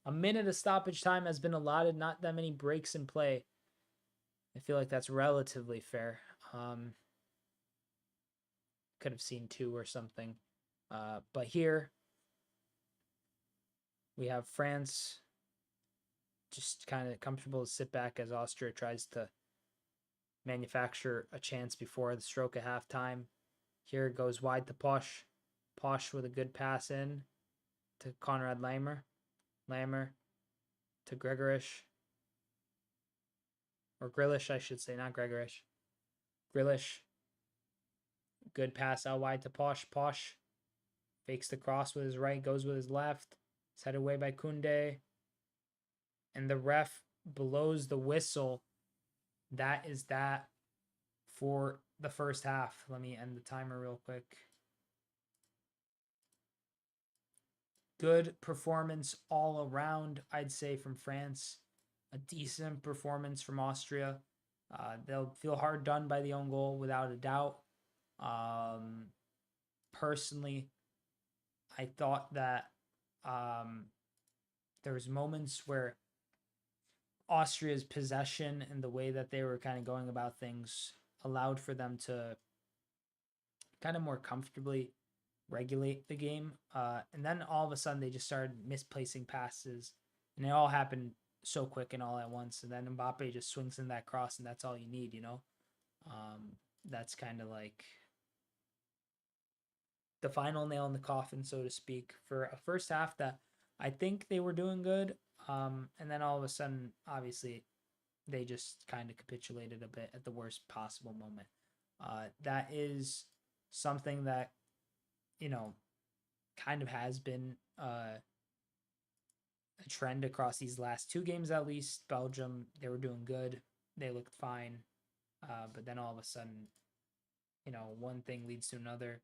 A minute of stoppage time has been allotted. Not that many breaks in play. I feel like that's relatively fair. Could have seen 2 or something. But here, We have France just kind of comfortable to sit back as Austria tries to manufacture a chance before the stroke of halftime. Here it goes wide to Posh. Posh with a good pass in to Konrad Lamer. Lamer to Gregorish. Or Grillish, I should say, not Gregorish. Grillish. Good pass out wide to Posh. Posh fakes the cross with his right, goes with his left. It's headed away by Kunde. And the ref blows the whistle. That is that for the first half. Let me end the timer real quick. Good performance all around, I'd say, from France. A decent performance from Austria. They'll feel hard done by the own goal, without a doubt. Personally, I thought that there was moments where Austria's possession and the way that they were kind of going about things allowed for them to kind of more comfortably regulate the game. And then all of a sudden they just started misplacing passes, and it all happened so quick and all at once. And then Mbappe just swings in that cross, and that's all you need, you know? That's kind of like the final nail in the coffin, so to speak, for a first half that I think they were doing good. And then all of a sudden, obviously, they just kind of capitulated a bit at the worst possible moment. That is something that, you know, kind of has been a trend across these last two games, at least. Belgium, they were doing good. They looked fine. But then all of a sudden, you know, one thing leads to another.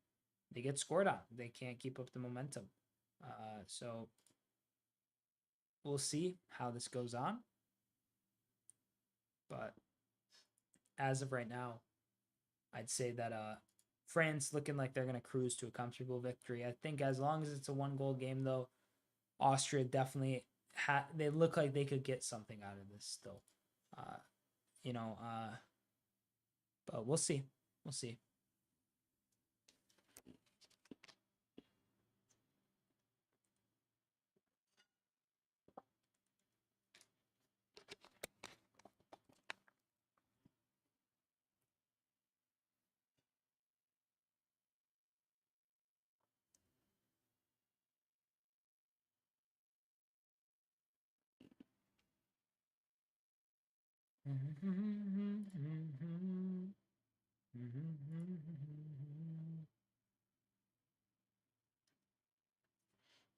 They get scored on. They can't keep up the momentum. So we'll see how this goes on. But as of right now, I'd say that France looking like they're going to cruise to a comfortable victory. I think as long as it's a 1-goal game, though, Austria definitely they look like they could get something out of this still. But we'll see. We'll see.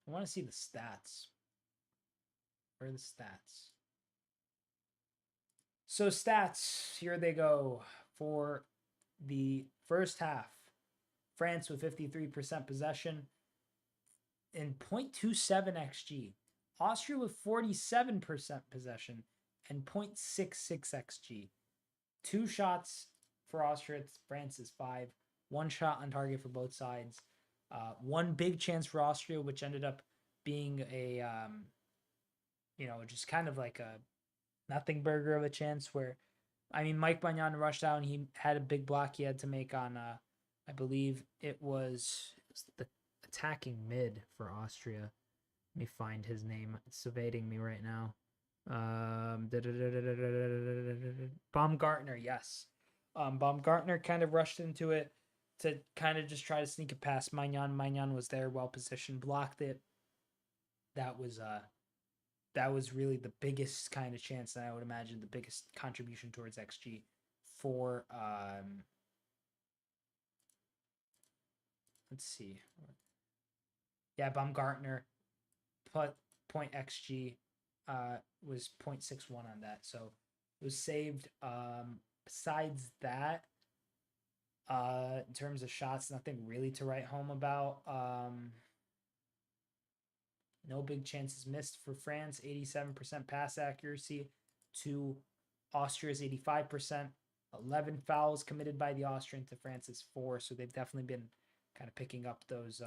I want to see the stats. Where are the stats? So stats, here they go for the first half. France with 53% possession and 0.27 XG. Austria with 47% possession and 0.66 XG. 2 shots for Austria, France is 5. 1 shot on target for both sides. 1 big chance for Austria, which ended up being a, just kind of like a nothing burger of a chance where, I mean, Mike Magnan rushed out and he had a big block he had to make on, I believe it was the attacking mid for Austria. Let me find his name. It's evading me right now. Baumgartner, yes. Baumgartner kind of rushed into it to kind of just try to sneak it past Magnan. Magnan was there, well positioned, blocked it. That was really the biggest kind of chance, and I would imagine the biggest contribution towards XG for let's see. Yeah, Baumgartner put point XG was 0.61 on that. So it was saved. Besides that, in terms of shots, nothing really to write home about. No big chances missed for France, 87% pass accuracy to Austria's 85%. 11 fouls committed by the Austrian to France's 4. So they've definitely been kind of picking up those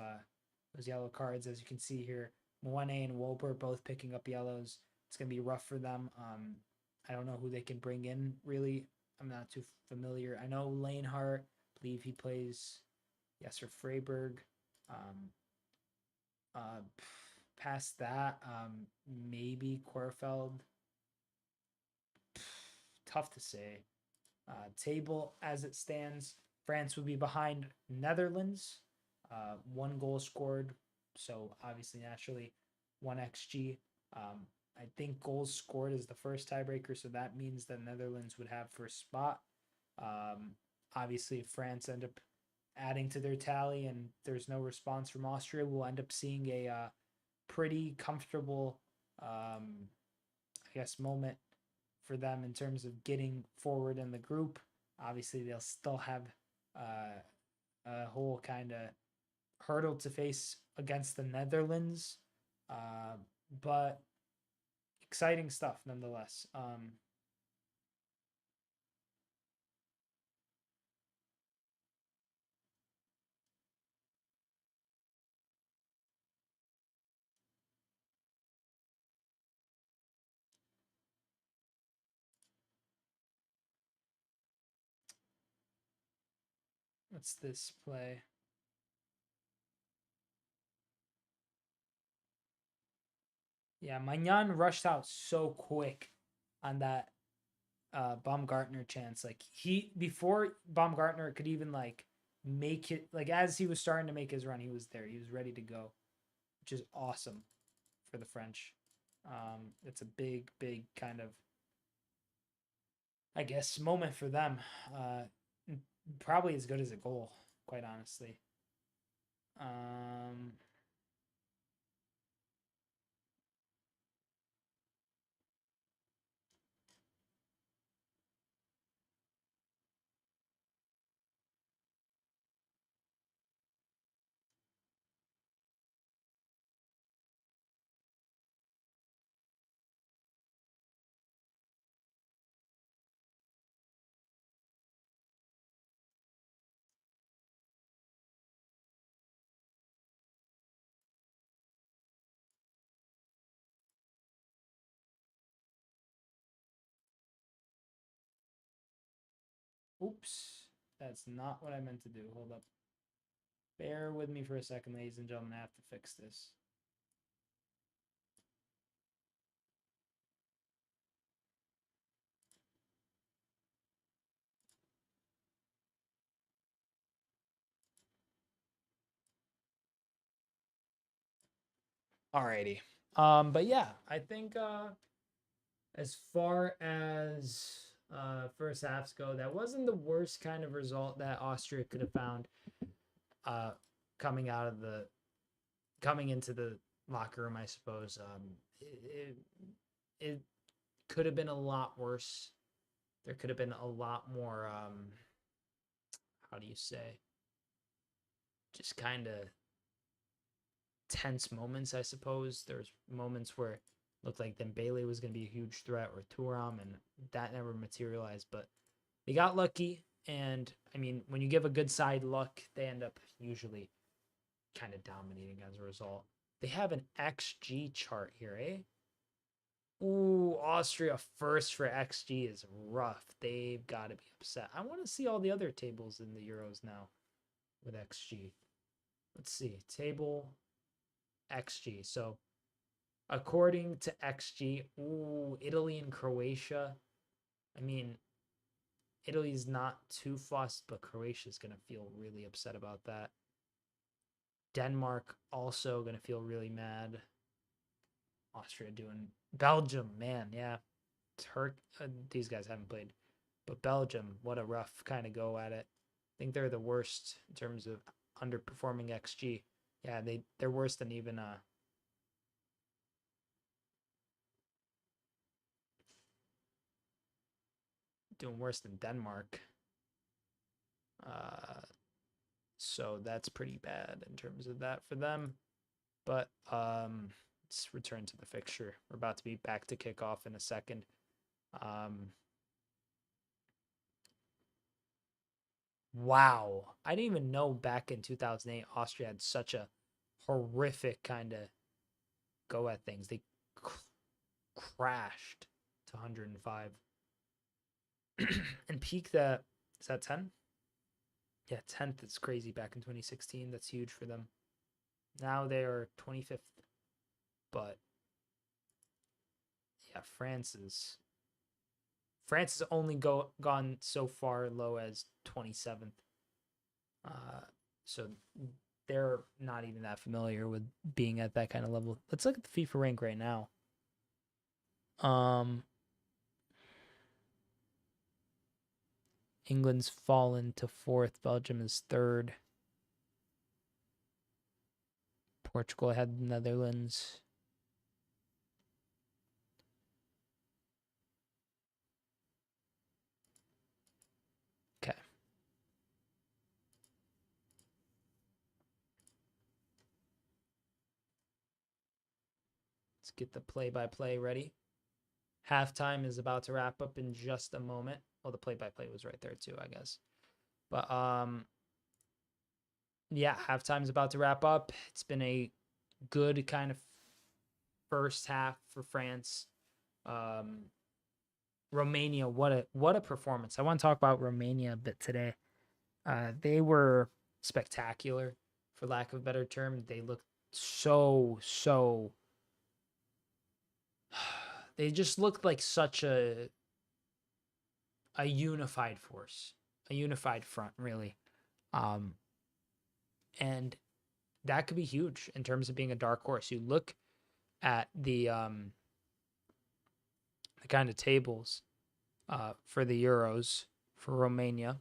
yellow cards. As you can see here, Moine and Wolper both picking up yellows. It's going to be rough for them. I don't know who they can bring in, really. I'm not too familiar. I know Lanehart, I believe he plays, yes, for Freiburg. past that, maybe Korfeld. Tough to say. Table as it stands, France would be behind Netherlands. 1 goal scored, so obviously naturally 1 xg. I think goals scored is the first tiebreaker, so that means that Netherlands would have first spot. Obviously, if France end up adding to their tally and there's no response from Austria, we'll end up seeing a pretty comfortable, I guess, moment for them in terms of getting forward in the group. Obviously, they'll still have a whole kind of hurdle to face against the Netherlands, but exciting stuff nonetheless. What's this play? Yeah, Magnan rushed out so quick on that Baumgartner chance. Like before Baumgartner could even like make it, like as he was starting to make his run, he was there. He was ready to go, which is awesome for the French. It's a big, big kind of, I guess, moment for them. Probably as good as a goal, quite honestly. Um, Oops, that's not what I meant to do. Hold up. Bear with me for a second, ladies and gentlemen. I have to fix this. Alrighty. But yeah, I think as far as first halves go, that wasn't the worst kind of result that Austria could have found uh coming out of the coming into the locker room, I suppose. It could have been a lot worse. There could have been a lot more how do you say? Just kind of tense moments, I suppose. There's moments where it looked like Dembele was going to be a huge threat, or Thuram, and that never materialized. But they got lucky, and I mean, when you give a good side luck, they end up usually kind of dominating as a result. They have an XG chart here, eh? Ooh, Austria first for XG is rough. They've got to be upset. I want to see all the other tables in the Euros now with XG. Let's see. Table XG. So according to XG, ooh, Italy and Croatia. I mean, Italy's not too fussed, but Croatia's going to feel really upset about that. Denmark also going to feel really mad. Austria doing Belgium, man, yeah. These guys haven't played, but Belgium, what a rough kind of go at it. I think they're the worst in terms of underperforming XG. Yeah, they're worse than even doing worse than Denmark. So that's pretty bad in terms of that for them. But let's return to the fixture. We're about to be back to kick off in a second. Wow. I didn't even know back in 2008 Austria had such a horrific kind of go at things. They crashed to 105 and peaked at, is that 10? Yeah, 10th is crazy back in 2016. That's huge for them. Now they are 25th. but yeah, France has only gone so far low as 27th. So they're not even that familiar with being at that kind of level. Let's look at the FIFA rank right now. England's fallen to 4th. Belgium is 3rd. Portugal had the Netherlands. Okay. Let's get the play-by-play ready. Halftime is about to wrap up in just a moment. Well, the play-by-play was right there too, I guess. But yeah, halftime's about to wrap up. It's been a good kind of first half for France. Romania, what a performance. I want to talk about Romania a bit today. They were spectacular, for lack of a better term. They looked so they just looked like such a unified force, a unified front, really. And that could be huge in terms of being a dark horse. You look at the kind of tables for the Euros for Romania.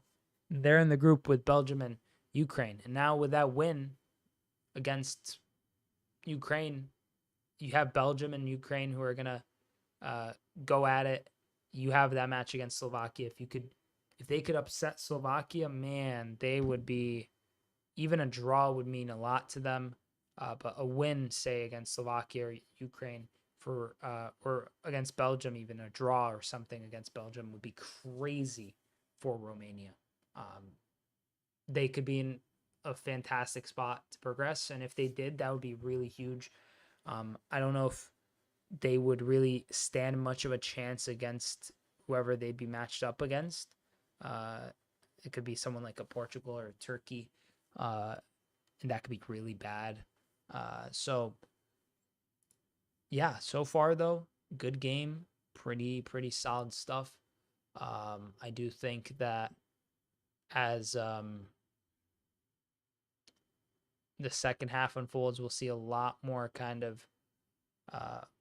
They're in the group with Belgium and Ukraine. And now with that win against Ukraine, you have Belgium and Ukraine who are going to go at it. You have that match against Slovakia. If they could upset Slovakia, man, they would be, even a draw would mean a lot to them. But a win, say, against Slovakia or Ukraine or against Belgium, even a draw or something against Belgium would be crazy for Romania. They could be in a fantastic spot to progress. And if they did, that would be really huge. I don't know if they would really stand much of a chance against whoever they'd be matched up against. It could be someone like a Portugal or a Turkey, and that could be really bad. So yeah, so far though, good game, pretty solid stuff. I do think that as the second half unfolds, we'll see a lot more kind of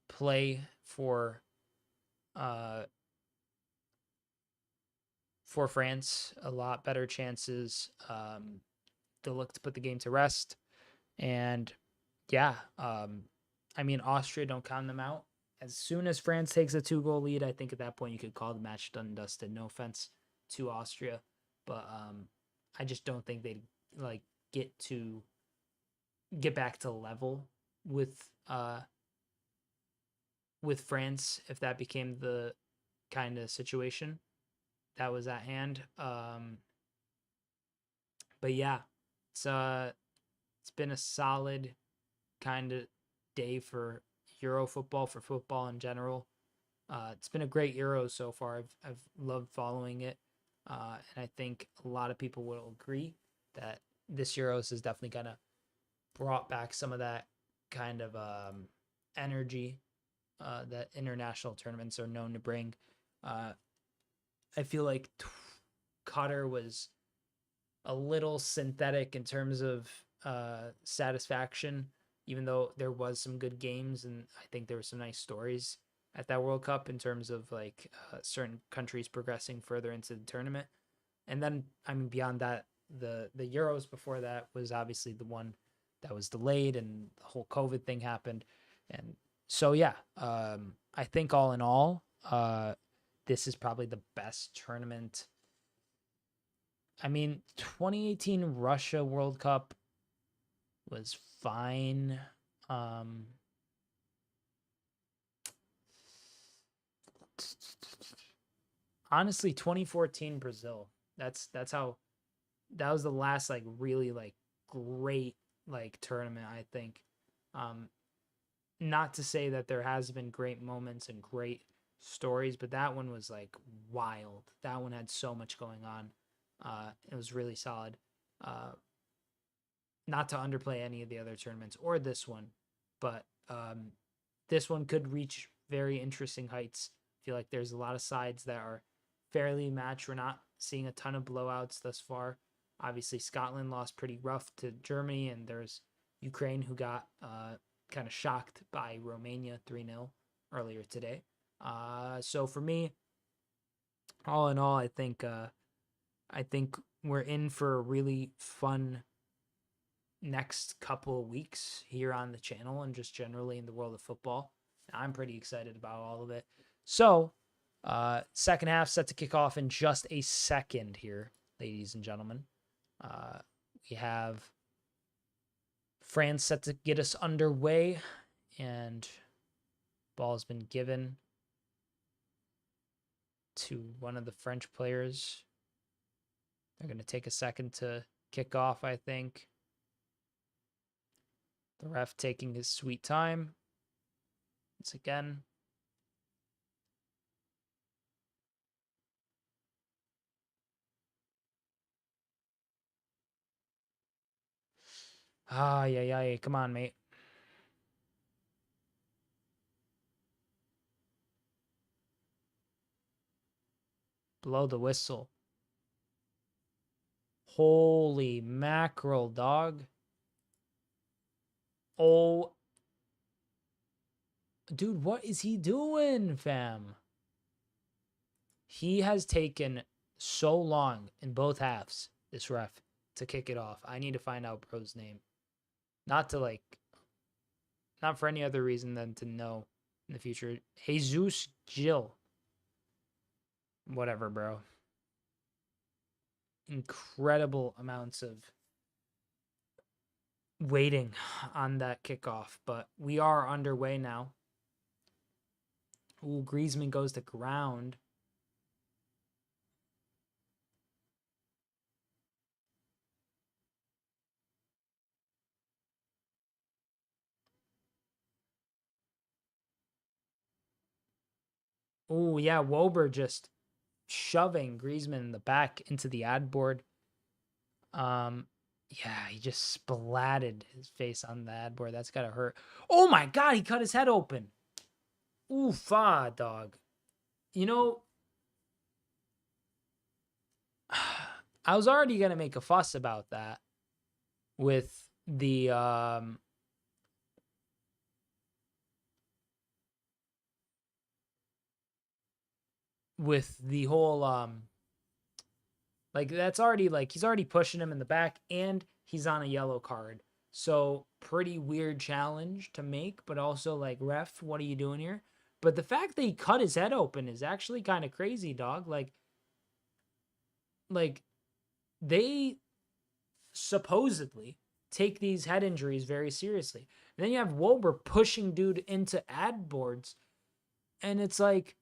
play for France, a lot better chances. They'll look to put the game to rest. And yeah, I mean, Austria, don't count them out. As soon as France takes a 2-goal lead, I think at that point you could call the match done and dusted. No offense to Austria, but I just don't think they'd like get back to level with France if that became the kind of situation that was at hand. But yeah, it's been a solid kind of day for Euro football, for football in general. It's been a great Euro so far. I've loved following it, and I think a lot of people will agree that this Euros has definitely kind of brought back some of that kind of energy that international tournaments are known to bring. I feel like Qatar was a little synthetic in terms of satisfaction, even though there was some good games and I think there were some nice stories at that World Cup in terms of like certain countries progressing further into the tournament. And then, I mean, beyond that, the Euros before that was obviously the one that was delayed and the whole COVID thing happened. And so, yeah, I think all in all, this is probably the best tournament. I mean, 2018 Russia World Cup was fine. Honestly, 2014 Brazil. That's how that was the last like really like great like tournament, I think. Not to say that there has been great moments and great stories, but that one was like wild. That one had so much going on. It was really solid. Not to underplay any of the other tournaments or this one, but this one could reach very interesting heights. I feel like there's a lot of sides that are fairly matched. We're not seeing a ton of blowouts thus far. Obviously, Scotland lost pretty rough to Germany, and there's Ukraine who got kind of shocked by Romania 3-0 earlier today. So for me, all in all, I think we're in for a really fun next couple of weeks here on the channel and just generally in the world of football. I'm pretty excited about all of it. So, second half set to kick off in just a second here, ladies and gentlemen. We have France set to get us underway, and ball has been given to one of the French players. They're going to take a second to kick off, I think. The ref taking his sweet time. Once again. Yeah. Come on, mate. Blow the whistle. Holy mackerel, dog. Oh. Dude, what is he doing, fam? He has taken so long in both halves, this ref, to kick it off. I need to find out bro's name. Not for any other reason than to know in the future. Jesus Gil. Whatever, bro. Incredible amounts of waiting on that kickoff, but we are underway now. Ooh, Griezmann goes to ground. Ooh, yeah, Wober just shoving Griezmann in the back into the ad board. Yeah, he just splatted his face on the ad board. That's gotta hurt. Oh my god, he cut his head open. Oofa, dog. You know, I was already gonna make a fuss about that with the whole like that's already like he's already pushing him in the back and he's on a yellow card. So pretty weird challenge to make, but also like, ref, what are you doing here? But the fact that he cut his head open is actually kind of crazy, dog. Like they supposedly take these head injuries very seriously. And then you have Wober pushing dude into ad boards, and it's like,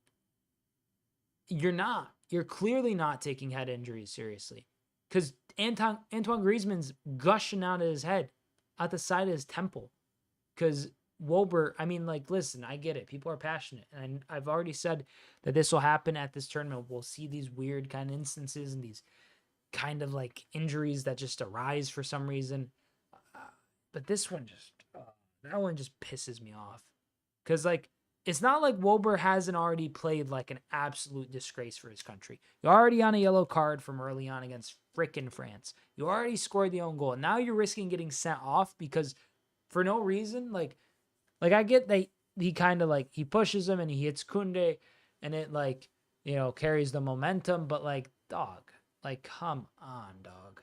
you're clearly not taking head injuries seriously, because Antoine Griezmann's gushing out of his head, out the side of his temple, because Wober, I mean, like, listen, I get it. People are passionate, and I've already said that this will happen at this tournament. We'll see these weird kind of instances and these kind of like injuries that just arise for some reason. But this one that one just pisses me off, because like, it's not like Wober hasn't already played like an absolute disgrace for his country. You're already on a yellow card from early on against frickin' France. You already scored the own goal. Now you're risking getting sent off because for no reason. Like I get that he kind of like, he pushes him and he hits Kunde and it like, carries the momentum, but like, dog, like, come on, dog.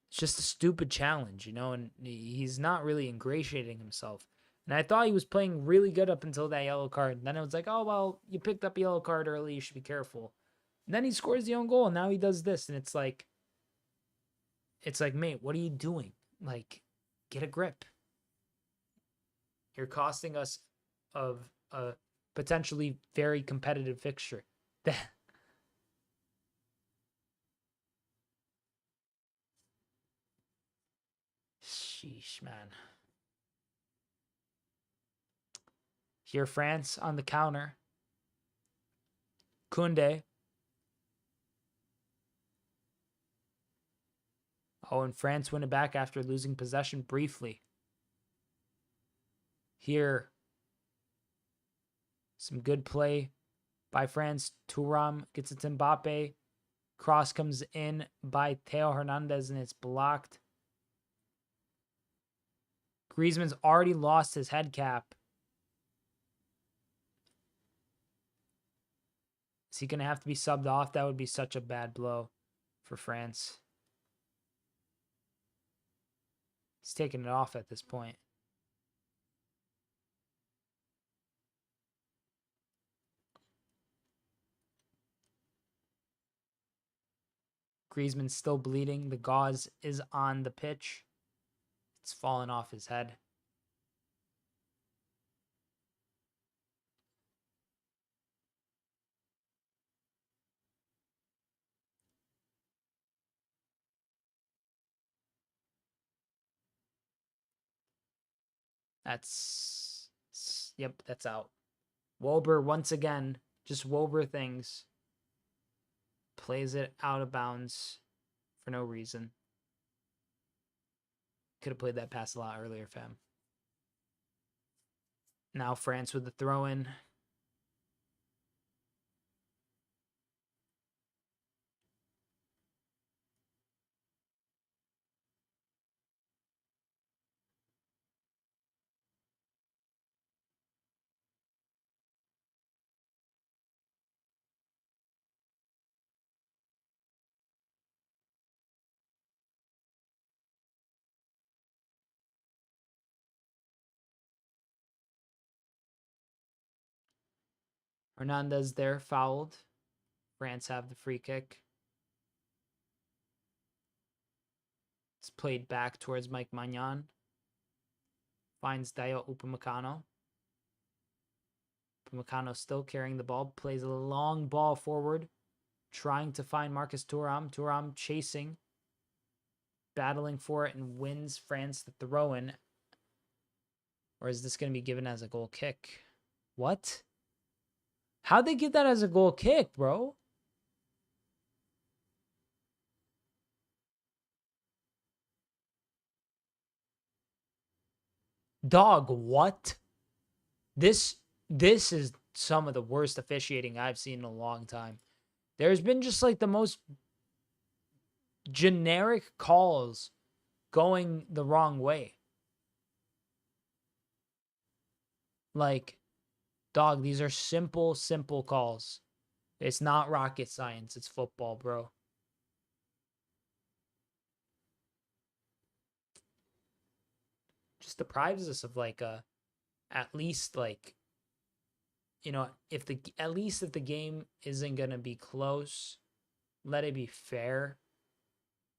It's just a stupid challenge, and he's not really ingratiating himself. And I thought he was playing really good up until that yellow card. And then it was like, oh, well, you picked up a yellow card early. You should be careful. And then he scores the own goal, and now he does this. And it's like, mate, what are you doing? Like, get a grip. You're costing us of a potentially very competitive fixture. Sheesh, man. Here, France on the counter. Kunde. Oh, and France win it back after losing possession briefly. Here, some good play by France. Thuram gets it to Mbappe. Cross comes in by Theo Hernandez, and it's blocked. Griezmann's already lost his head cap. Is he going to have to be subbed off? That would be such a bad blow for France. He's taking it off at this point. Griezmann's still bleeding. The gauze is on the pitch. It's fallen off his head. Yep, that's out. Wober once again, just Wober things. Plays it out of bounds for no reason. Could have played that pass a lot earlier, fam. Now France with the throw in. Hernandez there fouled. France have the free kick. It's played back towards Mike Magnan. Finds Dayo Upamecano. Upamecano still carrying the ball. Plays a long ball forward. Trying to find Marcus Thuram. Thuram chasing. Battling for it and wins France the throw-in. Or is this going to be given as a goal kick? What? How'd they give that as a goal kick, bro? Dog, what? This is some of the worst officiating I've seen in a long time. There's been just like the most generic calls going the wrong way. Like, dog, these are simple calls. It's not rocket science. It's football, bro. Just deprives us of like at least like, you know, if the game isn't gonna be close, let it be fair.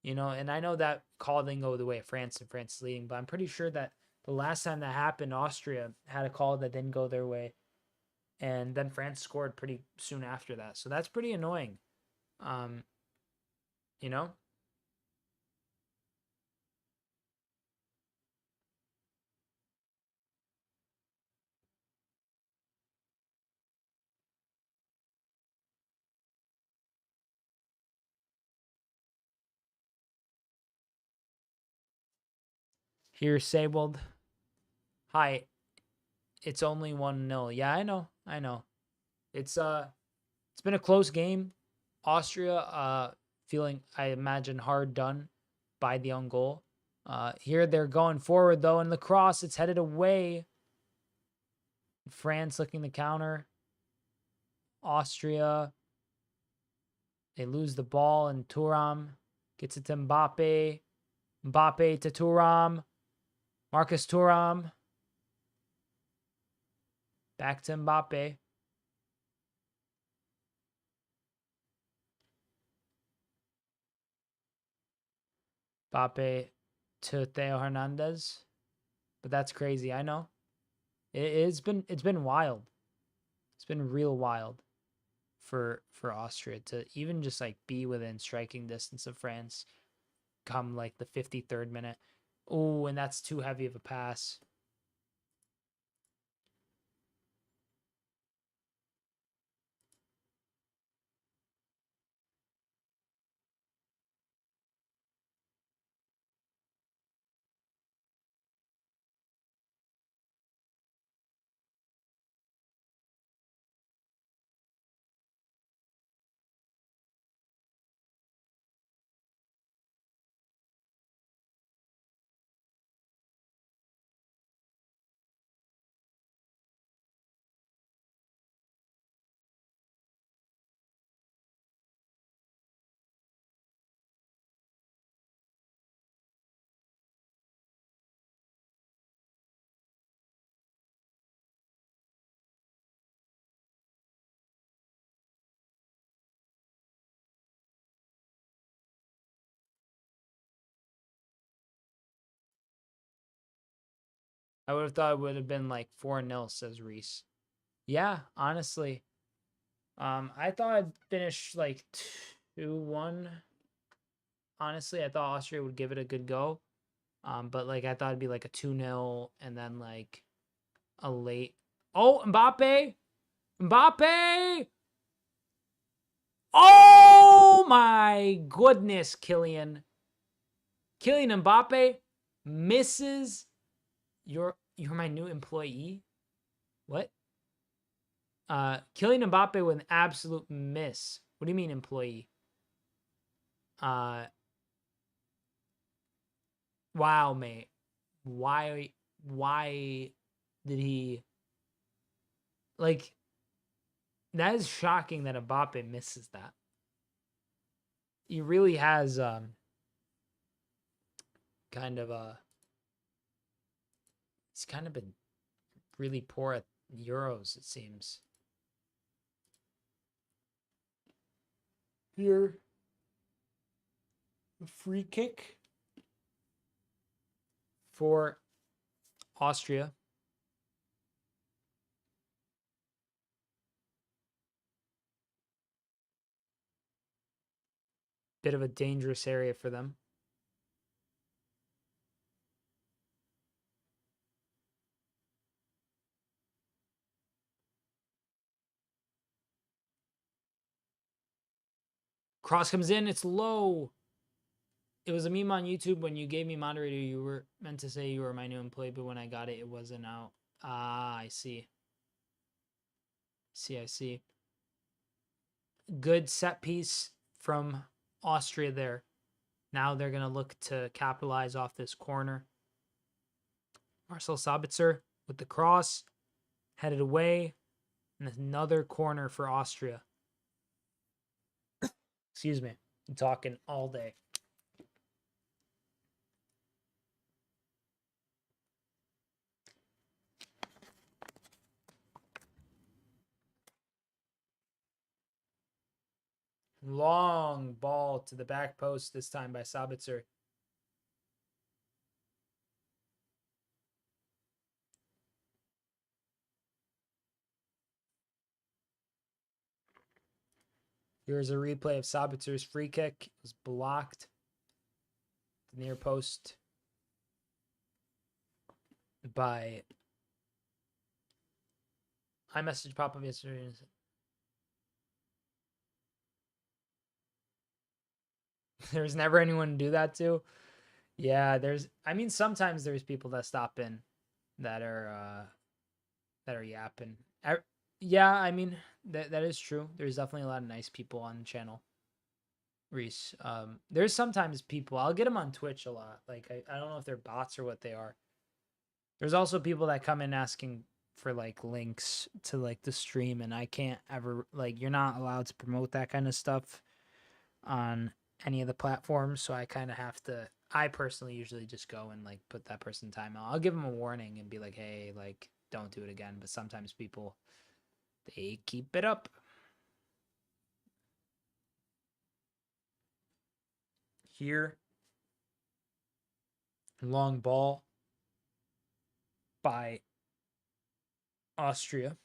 You know, and I know that call didn't go the way of France and France leading, but I'm pretty sure that the last time that happened, Austria had a call that didn't go their way. And then France scored pretty soon after that. So that's pretty annoying. You know? Here's Sabled. Hi. It's only 1-0. Yeah, I know. It's been a close game. Austria feeling, I imagine, hard done by the own goal. Here they're going forward though, and the cross, it's headed away. France looking to counter. Austria, they lose the ball, and Thuram gets it to Mbappe. Mbappe to Thuram. Marcus Thuram. Back to Mbappe. Mbappe to Theo Hernandez. But that's crazy, I know. It's been wild. It's been real wild for Austria to even just like be within striking distance of France come like the 53rd minute. Oh, and that's too heavy of a pass. I would have thought it would have been like 4-0, says Reese. Yeah, honestly. I thought I'd finish like 2-1. Honestly, I thought Austria would give it a good go. But like I thought it'd be like a 2-0 and then like a late. Oh, Mbappe! Mbappe! Oh my goodness, Kylian. Kylian Mbappe misses. You're my new employee? What? Kylian Mbappe with an absolute miss. What do you mean employee? Wow, mate. Why did he, like, that is shocking that Mbappe misses that. He really has kind of he's kind of been really poor at Euros, it seems. Here, a free kick for Austria. Bit of a dangerous area for them. Cross comes in. It's low. It was a meme on YouTube when you gave me moderator. You were meant to say you were my new employee, but when I got it, it wasn't out. Ah, I see. I see. Good set piece from Austria there. Now they're going to look to capitalize off this corner. Marcel Sabitzer with the cross. Headed away. And another corner for Austria. Excuse me. I'm talking all day. Long ball to the back post, this time by Sabitzer. Here's a replay of Sabitzer's free kick. It was blocked. The near post by... I messaged pop up yesterday. There's never anyone to do that to. Yeah, sometimes there's people that stop in that are yapping. Yeah, I mean, that is true. There's definitely a lot of nice people on the channel, Reese. There's sometimes people, I'll get them on Twitch a lot. Like, I don't know if they're bots or what they are. There's also people that come in asking for like links to like the stream, and I can't ever, like, you're not allowed to promote that kind of stuff on any of the platforms, so I kind of have to, I personally usually just go and like put that person in timeout. I'll give them a warning and be like, hey, like, don't do it again. But sometimes people, they keep it up. Here, long ball by Austria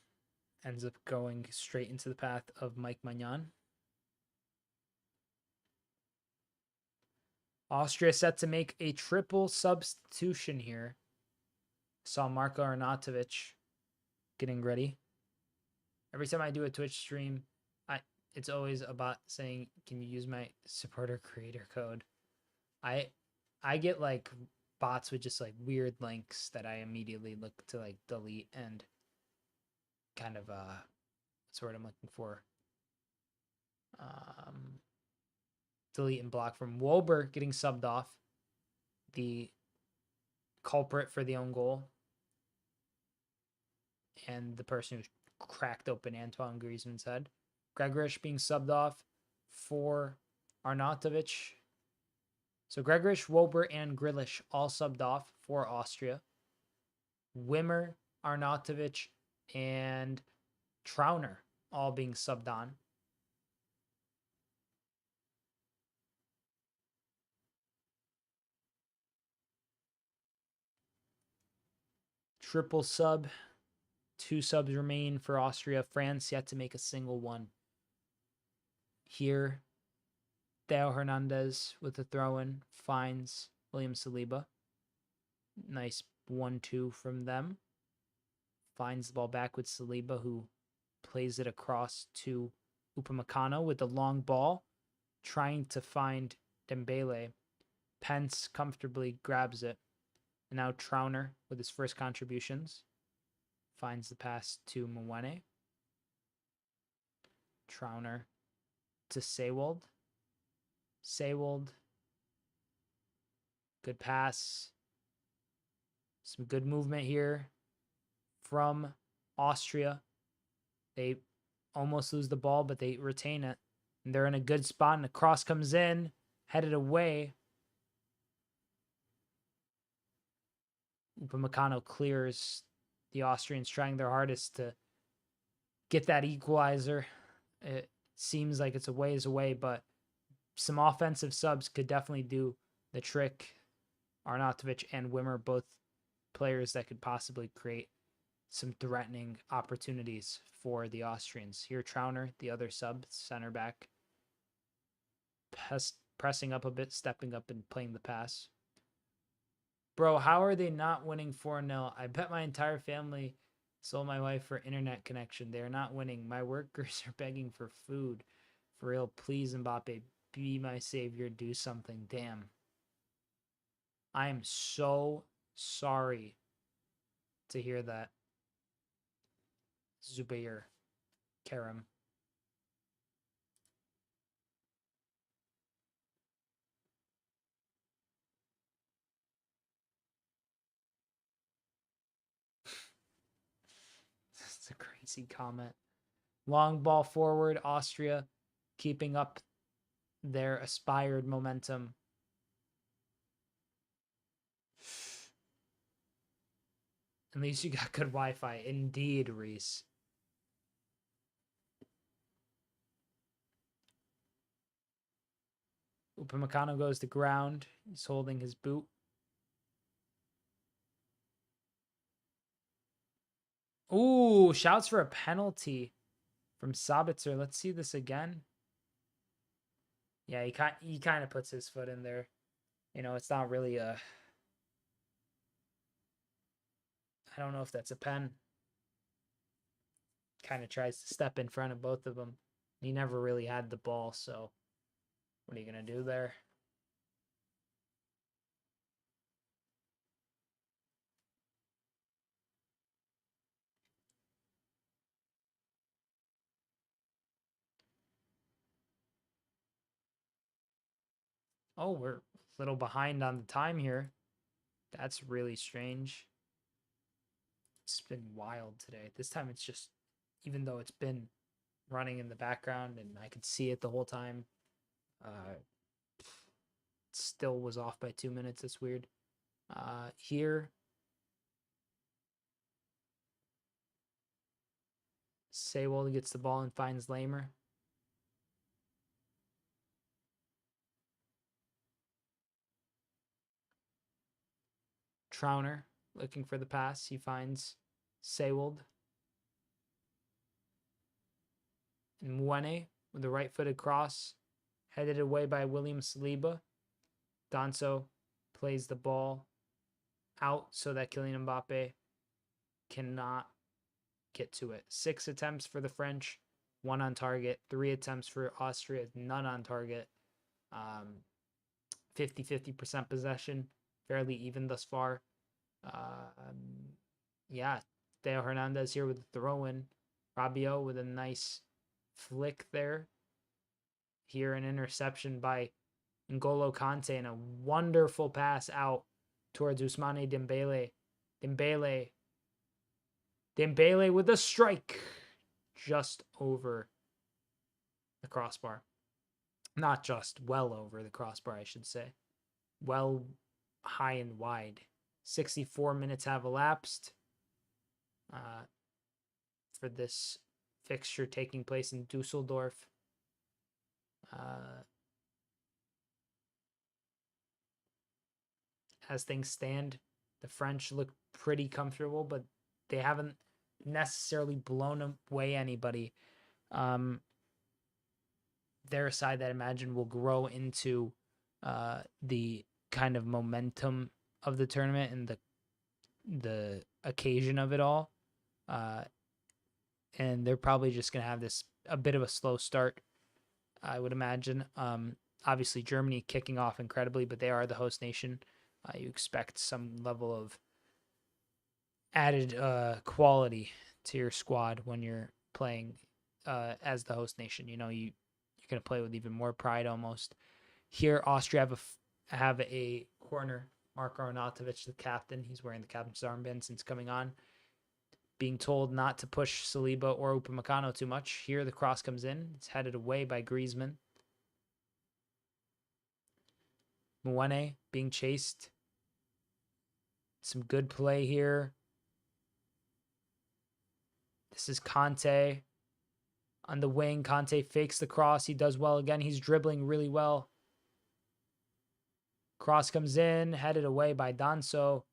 ends up going straight into the path of Mike Magnan. Austria set to make a triple substitution here. Saw Marko Arnautovic getting ready. Every time I do a Twitch stream, it's always about saying, can you use my supporter creator code? I get like bots with just like weird links that I immediately look to like delete and kind of that's what I'm looking for. Delete and block from Wolber getting subbed off. The culprit for the own goal. And the person who cracked open Antoine Griezmann's head. Gregorish being subbed off for Arnautovic. So Gregorish, Wolber, and Grealish all subbed off for Austria. Wimmer, Arnautovic, and Trauner all being subbed on. triple sub. 2 subs remain for Austria. France yet to make a single one. Here, Theo Hernandez with the throw-in finds William Saliba. Nice 1-2 from them. Finds the ball back with Saliba, who plays it across to Upamecano with the long ball, trying to find Dembele. Pence comfortably grabs it. And now Trauner with his first contributions finds the pass to Mwene. Trauner to Seiwold. Seiwold. Good pass. Some good movement here from Austria. They almost lose the ball, but they retain it. And they're in a good spot, and the cross comes in, headed away. Upamecano clears. The Austrians trying their hardest to get that equalizer. It seems like it's a ways away, but some offensive subs could definitely do the trick. Arnautovic and Wimmer, both players that could possibly create some threatening opportunities for the Austrians. Here, Trauner, the other sub, center back, pressing up a bit, stepping up and playing the pass. Bro, how are they not winning 4-0? I bet my entire family sold my wife for internet connection. They're not winning. My workers are begging for food. For real, please, Mbappe, be my savior. Do something. Damn. I am so sorry to hear that. Zubair Karam. That's a crazy comment. Long ball forward, Austria keeping up their aspired momentum. At least you got good Wi-Fi. Indeed, Reese. Upamecano goes to ground. He's holding his boot. Ooh, shouts for a penalty from Sabitzer. Let's see this again. Yeah, he kind of puts his foot in there. You know, it's not really a... I don't know if that's a pen. Kind of tries to step in front of both of them. He never really had the ball, so what are you going to do there? Oh, we're a little behind on the time here. That's really strange. It's been wild today. This time it's just, even though it's been running in the background and I could see it the whole time, still was off by 2 minutes. It's weird. Here, Seiwold gets the ball and finds Lamer. Trauner looking for the pass. He finds Seiwold. And Mwene with a right-footed cross, headed away by William Saliba. Danso plays the ball out so that Kylian Mbappe cannot get to it. 6 attempts for the French, 1 on target. 3 attempts for Austria, none on target. 50-50% possession, fairly even thus far. Yeah, Theo Hernandez here with the throw-in. Rabiot with a nice flick there. Here, an interception by N'Golo Kante and a wonderful pass out towards Ousmane Dembele. Dembele with a strike just over the crossbar. Not just, well over the crossbar, I should say. Well high and wide. 64 minutes have elapsed for this fixture taking place in Dusseldorf. As things stand, the French look pretty comfortable, but they haven't necessarily blown away anybody. They're a side that I imagine will grow into the kind of momentum of the tournament and the occasion of it all. And they're probably just going to have a bit of a slow start, I would imagine. Obviously, Germany kicking off incredibly, but they are the host nation. You expect some level of added quality to your squad when you're playing as the host nation. You're going to play with even more pride almost. Here, Austria have a corner. Marko Arnautovic, the captain, he's wearing the captain's armband since coming on, being told not to push Saliba or Upamecano too much. Here, the cross comes in. It's headed away by Griezmann. Mwene being chased. Some good play here. This is Conte on the wing. Conte fakes the cross. He does well again. He's dribbling really well. Cross comes in, headed away by Danso.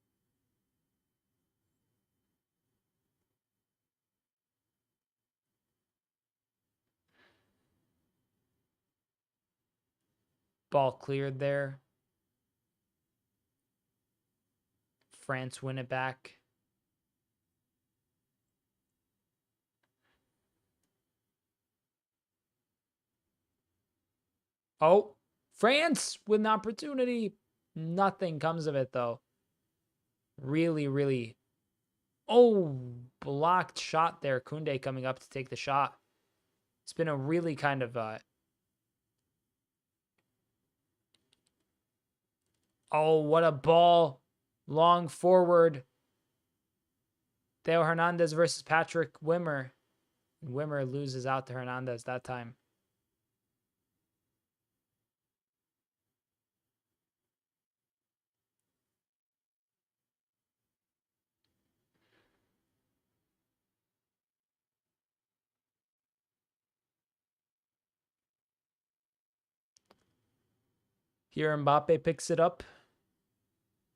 Ball cleared there. France win it back. Oh, France with an opportunity. Nothing comes of it, though. Really, really. Oh, blocked shot there. Koundé coming up to take the shot. It's been a really kind of... Oh, what a ball. Long forward. Theo Hernandez versus Patrick Wimmer. Wimmer loses out to Hernandez that time. Here Mbappe picks it up.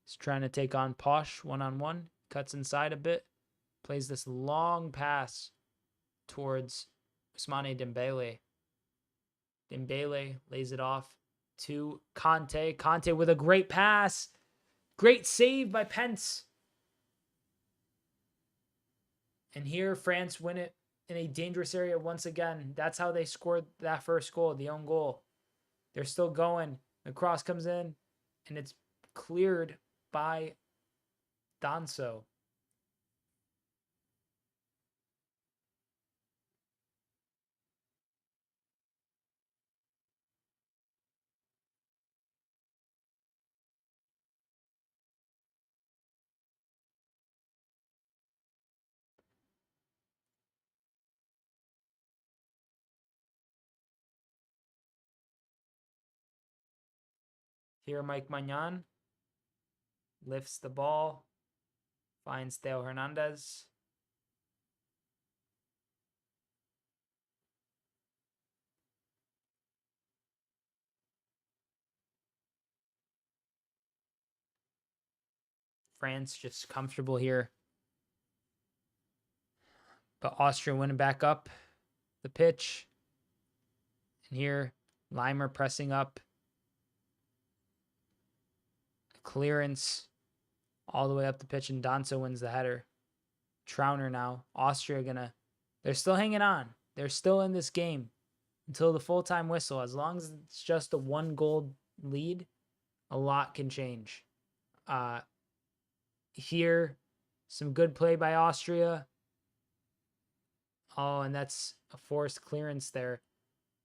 He's trying to take on Posh one-on-one. Cuts inside a bit. Plays this long pass towards Ousmane Dembele. Dembele lays it off to Conte. Conte with a great pass. Great save by Pence. And here France win it in a dangerous area once again. That's how they scored that first goal, the own goal. They're still going. The cross comes in, and it's cleared by Danso. Here Mike Maignan lifts the ball, finds Theo Hernandez. France just comfortable here. But Austria winning back up the pitch. And here, Limer pressing up. Clearance all the way up the pitch, and Danso wins the header. Trauner now. Austria they're still hanging on. They're still in this game until the full-time whistle. As long as it's just a 1-goal lead, a lot can change. Here, some good play by Austria. Oh, and that's a forced clearance there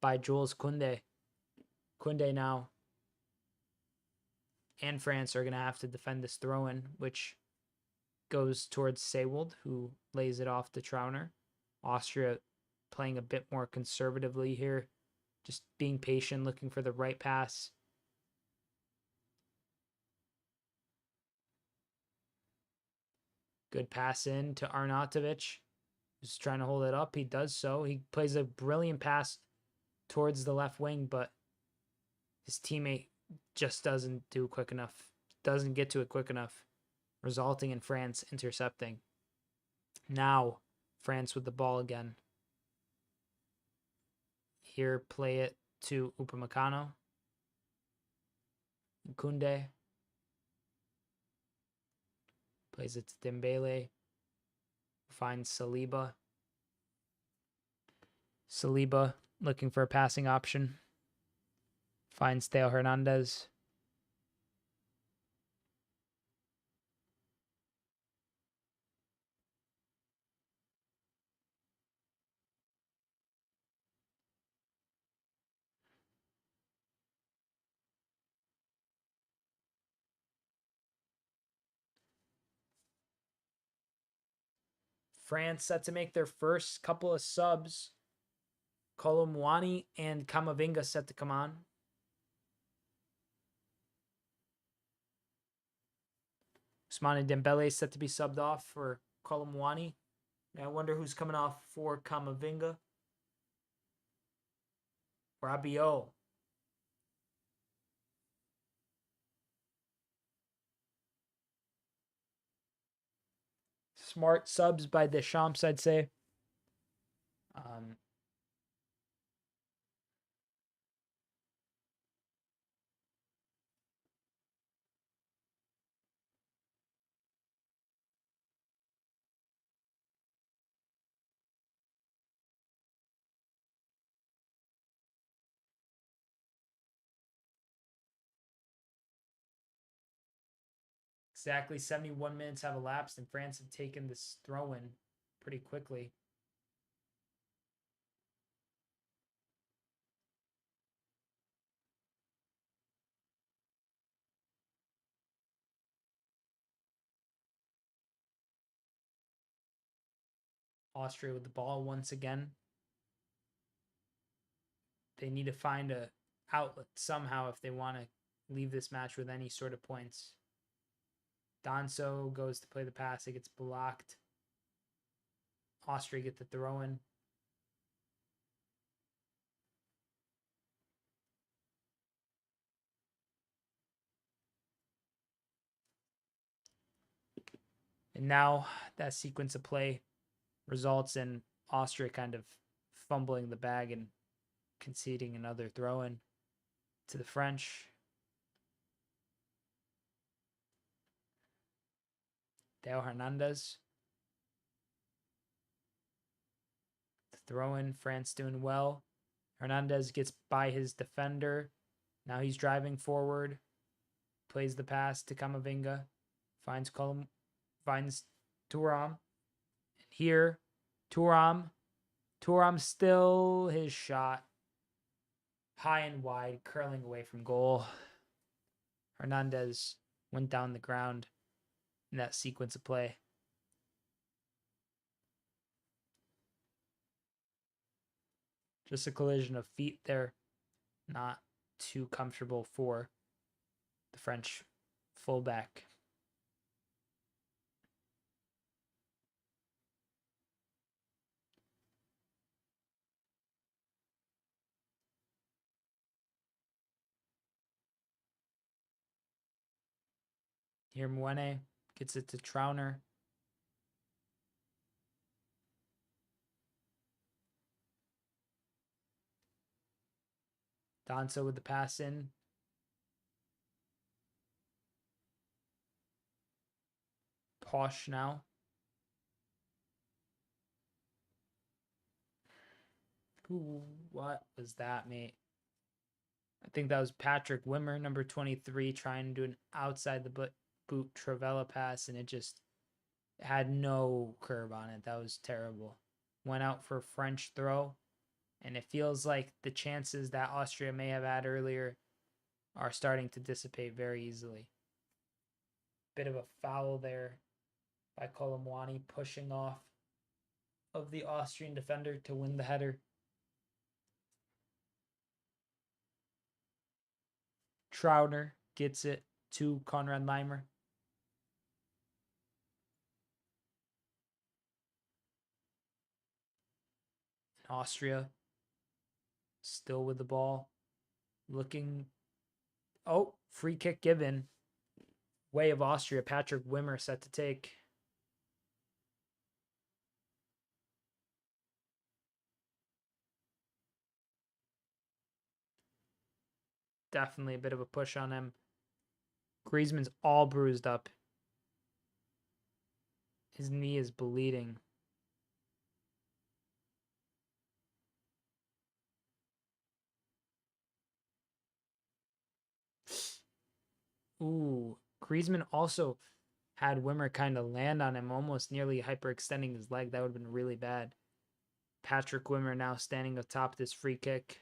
by Jules Koundé. Koundé now and France are going to have to defend this throw-in, which goes towards Sewald, who lays it off to Trauner. Austria playing a bit more conservatively here, just being patient, looking for the right pass. Good pass in to Arnautovic, who's trying to hold it up. He does so. He plays a brilliant pass towards the left wing, but his teammate just doesn't get to it quick enough. resulting in France intercepting. Now, France with the ball again. Here, play it to Upamecano. Kunde. Plays it to Dembele. Finds Saliba. Saliba looking for a passing option. Finds Theo Hernandez. France set to make their first couple of subs. Colomwani and Camavinga set to come on. Ousmane Dembele set to be subbed off for Colomwani. I wonder who's coming off for Camavinga. Rabiot. Smart subs by Deschamps, I'd say. Exactly 71 minutes have elapsed, and France have taken this throw-in pretty quickly. Austria with the ball once again. They need to find a outlet somehow if they want to leave this match with any sort of points. Danso goes to play the pass. It gets blocked. Austria get the throw in. And now that sequence of play results in Austria kind of fumbling the bag and conceding another throw in to the French. Theo Hernandez. The throw in, France doing well. Hernandez gets by his defender. Now he's driving forward. Plays the pass to Camavinga. Finds Thuram. And here, Thuram still his shot. High and wide, curling away from goal. Hernandez went down the ground in that sequence of play. Just a collision of feet there. Not too comfortable for the French fullback. Here Mwene gets it to Trauner. Danso with the pass in. Posh now. Ooh, what was that, mate? I think that was Patrick Wimmer, number 23, trying to do an outside the boot Travella pass, and it just had no curve on it. That was terrible. Went out for a French throw, and it feels like the chances that Austria may have had earlier are starting to dissipate very easily. Bit of a foul there by Colomwani, pushing off of the Austrian defender to win the header. Trauner gets it to Konrad Leimer. Austria still with the ball. Looking. Oh, free kick given. way of Austria. Patrick Wimmer set to take. Definitely a bit of a push on him. Griezmann's all bruised up. His knee is bleeding. Ooh, Griezmann also had Wimmer kind of land on him, almost nearly hyperextending his leg. That would have been really bad. Patrick Wimmer now standing atop this free kick.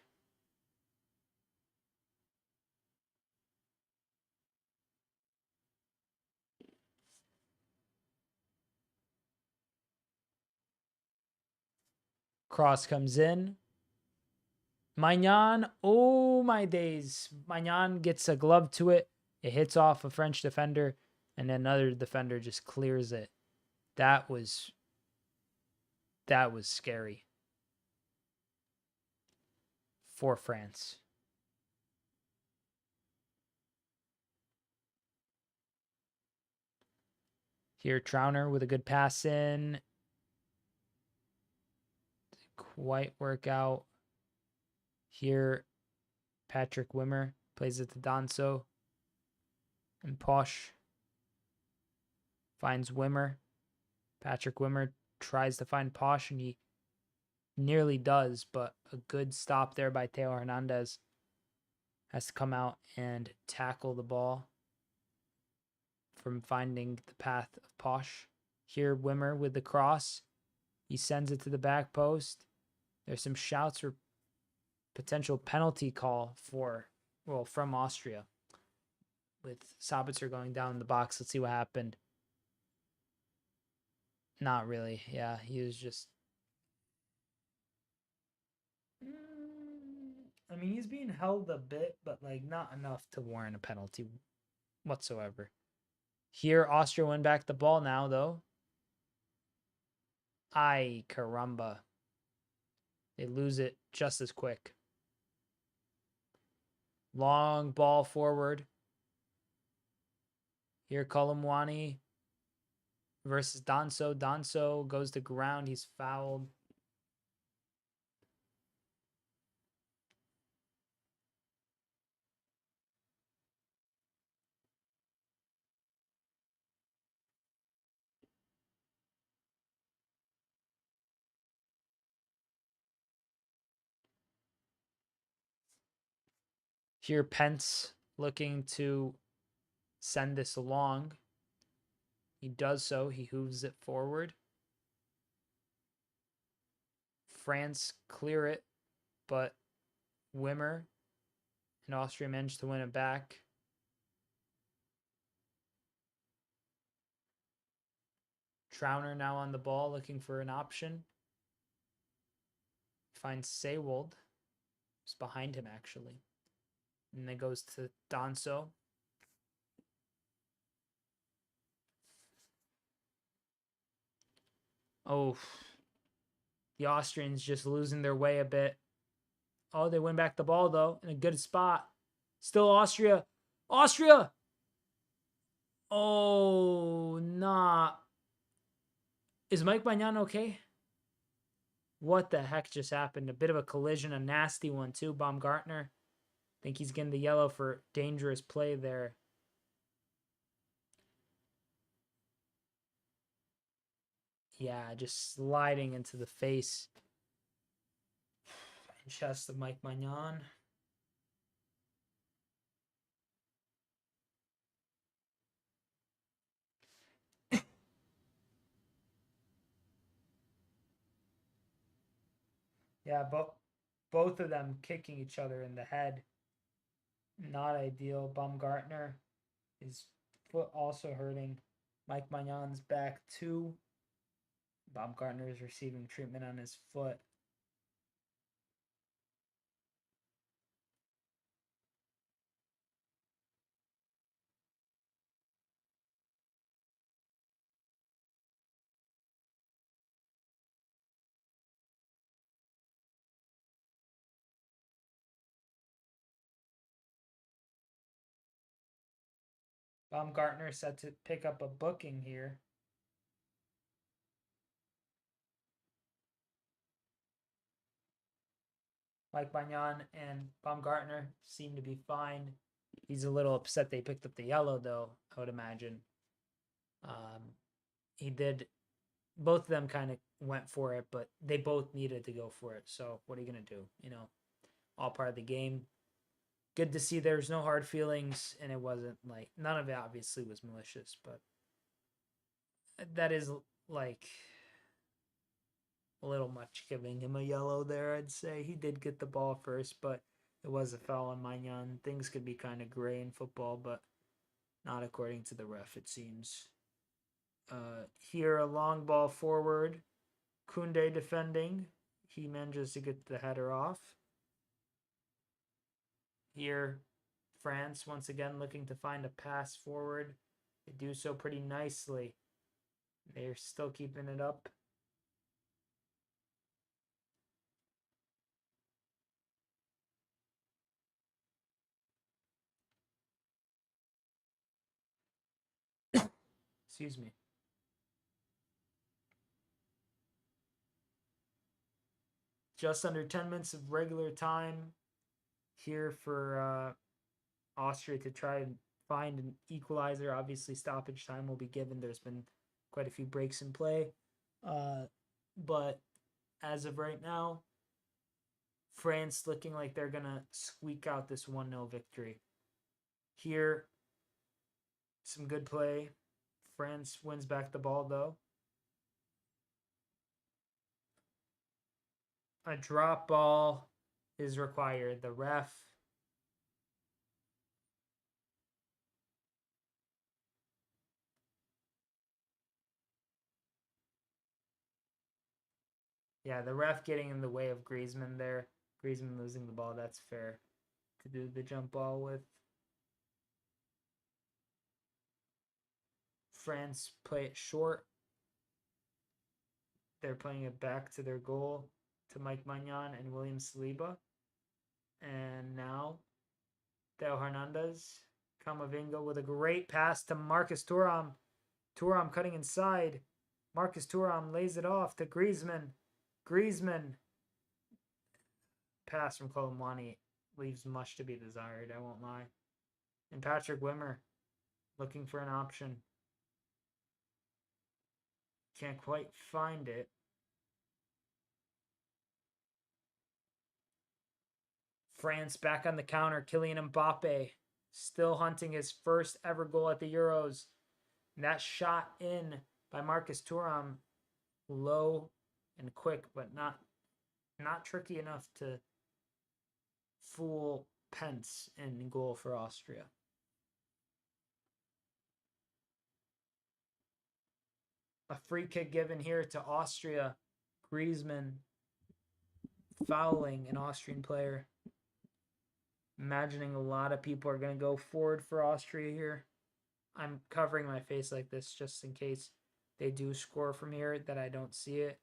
Cross comes in. Magnan, oh my days. Magnan gets a glove to it. It hits off a French defender, and another defender just clears it. That was scary for France. Here, Trauner with a good pass in. Didn't quite work out. Here, Patrick Wimmer plays it to Danso. And Posh finds Wimmer. Patrick Wimmer tries to find Posh, and he nearly does, but a good stop there by Theo Hernandez. Has to come out and tackle the ball from finding the path of Posh. Here, Wimmer with the cross. He sends it to the back post. There's some shouts for potential penalty call from Austria. With Sabitzer going down in the box. Let's see what happened. Not really. Yeah, he was just... I mean, he's being held a bit, but like not enough to warrant a penalty whatsoever. Here, Austria win back the ball now, though. Ay, caramba. They lose it just as quick. Long ball forward. Here, Colomwani versus Danso. Danso goes to ground. He's fouled. Here, Pence looking to send this along. He does so. He hooves it forward. France clear it, but Wimmer and Austria managed to win it back. Trauner now on the ball looking for an option. Finds Seywold. It's behind him, actually. And then goes to Danso. Oh, the Austrians just losing their way a bit. Oh, they win back the ball, though, in a good spot. Still Austria. Austria! Oh, nah. Is Mike Magnan okay? What the heck just happened? A bit of a collision, a nasty one, too. Baumgartner. I think he's getting the yellow for dangerous play there. Yeah, just sliding into the face and chest of Mike Magnan. Yeah, both of them kicking each other in the head. Not ideal. Baumgartner, his foot also hurting. Mike Magnan's back too. Baumgartner is receiving treatment on his foot. Baumgartner set to pick up a booking here. Mike Magnan and Baumgartner seem to be fine. He's a little upset they picked up the yellow, though, I would imagine. He did. Both of them kind of went for it, but they both needed to go for it. So what are you going to do? You know, all part of the game. Good to see there's no hard feelings, and it wasn't like, none of it obviously was malicious, but that is like a little much giving him a yellow there, I'd say. He did get the ball first, but it was a foul on Magnan. Things could be kind of gray in football, but not according to the ref, it seems. Here, a long ball forward. Kunde defending. He manages to get the header off. Here, France once again looking to find a pass forward. They do so pretty nicely. They're still keeping it up. Excuse me. Just under 10 minutes of regular time here for Austria to try and find an equalizer. Obviously, stoppage time will be given. There's been quite a few breaks in play. But as of right now, France looking like they're going to squeak out this 1-0 victory. Here, some good play. France wins back the ball, though. A drop ball is required. The ref the ref getting in the way of Griezmann there. Griezmann losing the ball, that's fair to do the jump ball with. France play it short. They're playing it back to their goal to Mike Magnan and William Saliba. And now, Theo Hernandez, Camavinga with a great pass to Marcus Thuram. Thuram cutting inside. Marcus Thuram lays it off to Griezmann. Griezmann. Pass from Colomwani leaves much to be desired, I won't lie. And Patrick Wimmer looking for an option. Can't quite find it. France back on the counter. Kylian Mbappe still hunting his first ever goal at the Euros. And that shot in by Marcus Thuram, low and quick, but not tricky enough to fool Pence in goal for Austria. A free kick given here to Austria. Griezmann fouling an Austrian player. Imagining a lot of people are going to go forward for Austria here. I'm covering my face like this just in case they do score from here, that I don't see it.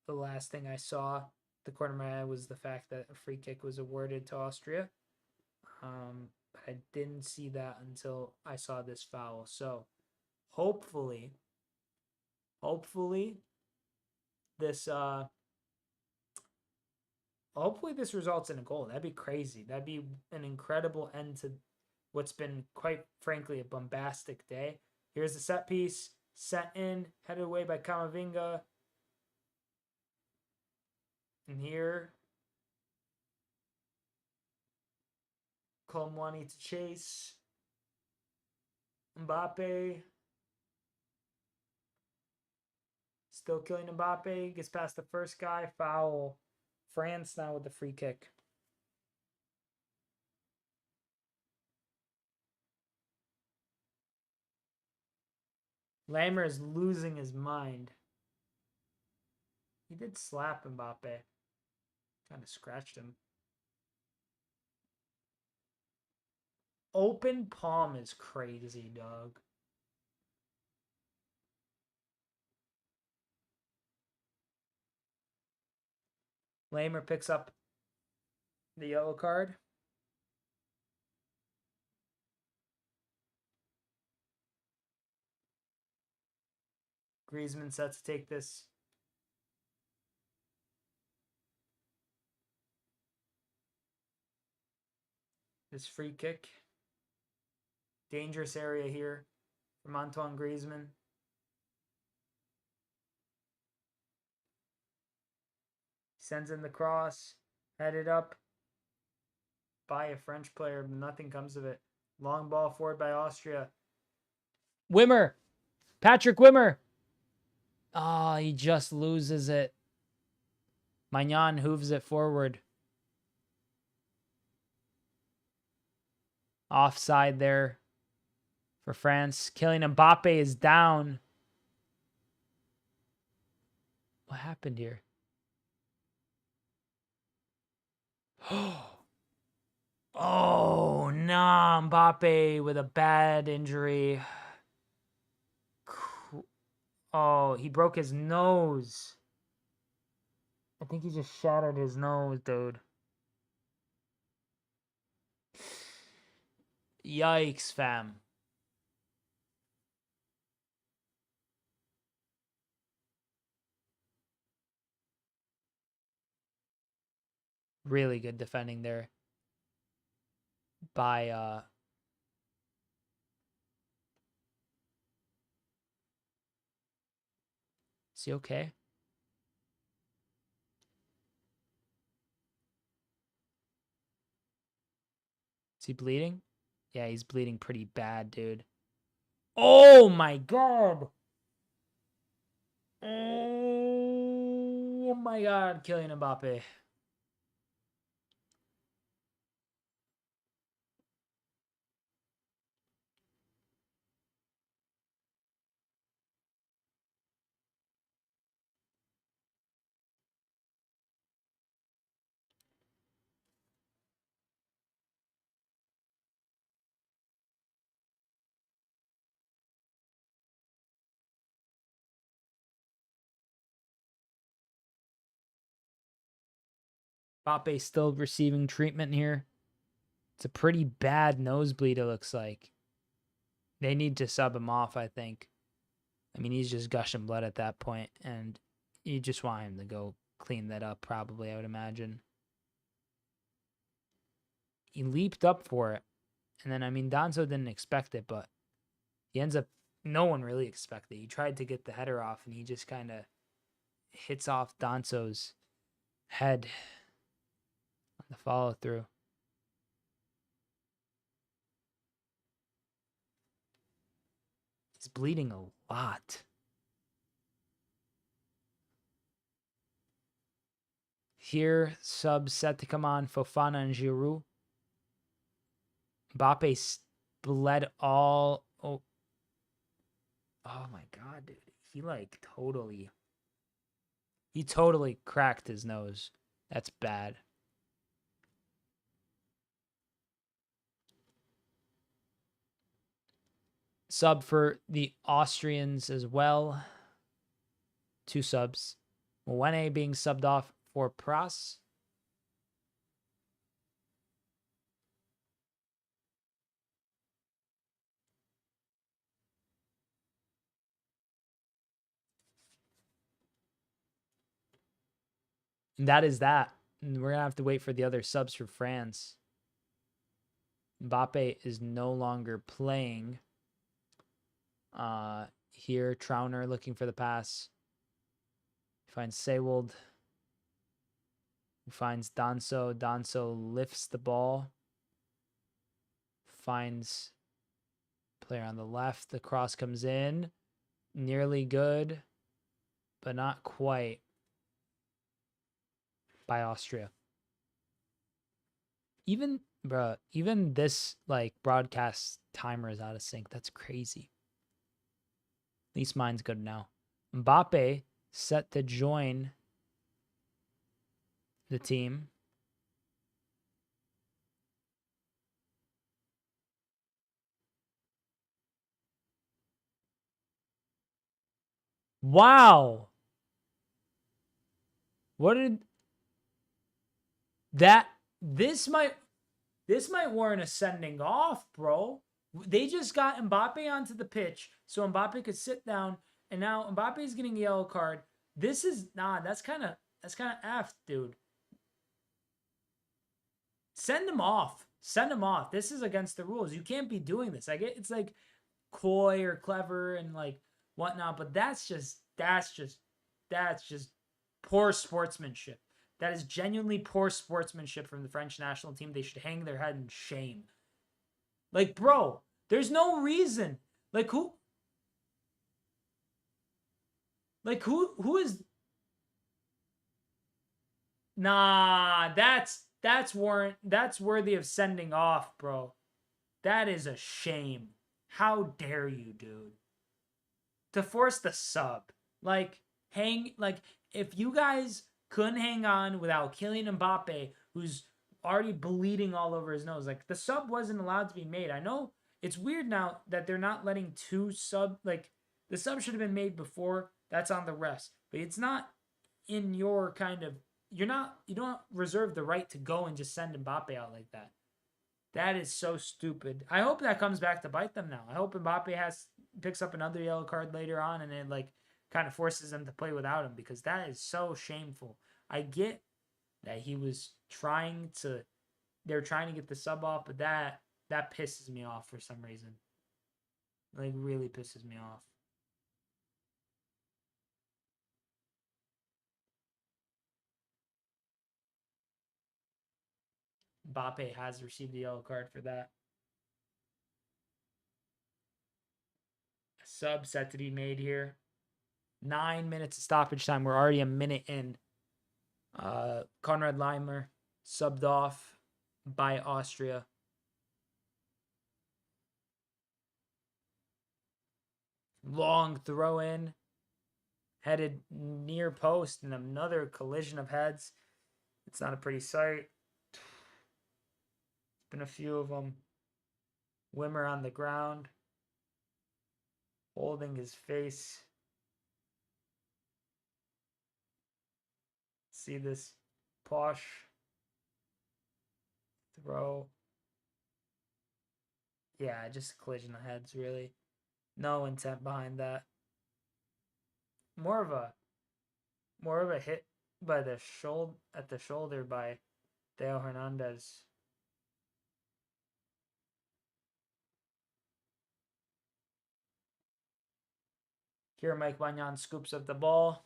The last thing I saw, the corner of my eye, was the fact that a free kick was awarded to Austria. But I didn't see that until I saw this foul. So hopefully this results in a goal. That'd be crazy. That'd be an incredible end to what's been, quite frankly, a bombastic day. Here's the set piece. Set in, headed away by Camavinga. And here, Colomwani to chase. Mbappe. Still killing Mbappe. Gets past the first guy. Foul. France now with the free kick. Lamer is losing his mind. He did slap Mbappe. Kind of scratched him. Open palm is crazy, dog. Lamer picks up the yellow card. Griezmann set to take this. This free kick. Dangerous area here from Antoine Griezmann. Sends in the cross. Headed up by a French player. Nothing comes of it. Long ball forward by Austria. Wimmer. Patrick Wimmer. Oh, he just loses it. Magnan hooves it forward. Offside there for France. Kylian Mbappe is down. What happened here? Oh, nah. Mbappe with a bad injury. Oh, he broke his nose. I think he just shattered his nose, dude. Yikes, fam. Really good defending there by is he okay? Is he bleeding? Yeah, he's bleeding pretty bad, dude. Oh my god. Oh my god, Kylian Mbappe. Mbappe still receiving treatment here. It's a pretty bad nosebleed, it looks like. They need to sub him off, I think. I mean, he's just gushing blood at that point, and you just want him to go clean that up, probably, I would imagine. He leaped up for it. And then, I mean, Danso didn't expect it, but he ends up, no one really expected it. He tried to get the header off, and he just kind of hits off Danso's head on the follow through. He's bleeding a lot. Here, subs set to come on Fofana and Giroud. Mbappe bled all. Oh my god, dude. He totally cracked his nose. That's bad. Sub for the Austrians as well. 2 subs. Mwene being subbed off for Pras. And that is that. And we're going to have to wait for the other subs for France. Mbappe is no longer playing. Here, Trauner looking for the pass. He finds Sewald. He finds Danso. Danso lifts the ball. Finds player on the left. The cross comes in. Nearly good, but not quite. By Austria. Even this like broadcast timer is out of sync. That's crazy. At least mine's good now. Mbappe set to join the team. Wow. What did that this might warrant a sending off, bro. They just got Mbappe onto the pitch so Mbappe could sit down And now Mbappe's getting a yellow card. This is that's kind of F, dude. Send him off. Send him off. This is against the rules. You can't be doing this. I get it's like coy or clever and like whatnot, but that's just poor sportsmanship. That is genuinely poor sportsmanship from the French national team. They should hang their head in shame. Like, bro, there's no reason. Like who is nah, that's worthy of sending off, bro. That is a shame. How dare you, dude? To force the sub. Like, if you guys couldn't hang on without Kylian Mbappe, who's already bleeding all over his nose, like, the sub wasn't allowed to be made. I know it's weird now that they're not letting two sub, like, the sub should have been made before. That's on the refs. But it's not in your kind of, you don't reserve the right to go and just send Mbappe out like that. That is so stupid. I hope that comes back to bite them now. I hope Mbappe picks up another yellow card later on and it like kind of forces them to play without him, because that is so shameful. I get that they're trying to get the sub off, but that pisses me off for some reason. Like, really pisses me off. Mbappe has received a yellow card for that. A sub set to be made here. 9 minutes of stoppage time. We're already a minute in. Konrad Leimer subbed off by Austria. Long throw in. Headed near post and another collision of heads. It's not a pretty sight. Been a few of them. Wimmer on the ground, holding his face. See this posh throw. Yeah, just a collision of heads, really. No intent behind that. More of a hit by the shoulder by Theo Hernandez. Here, Mike Magnan scoops up the ball.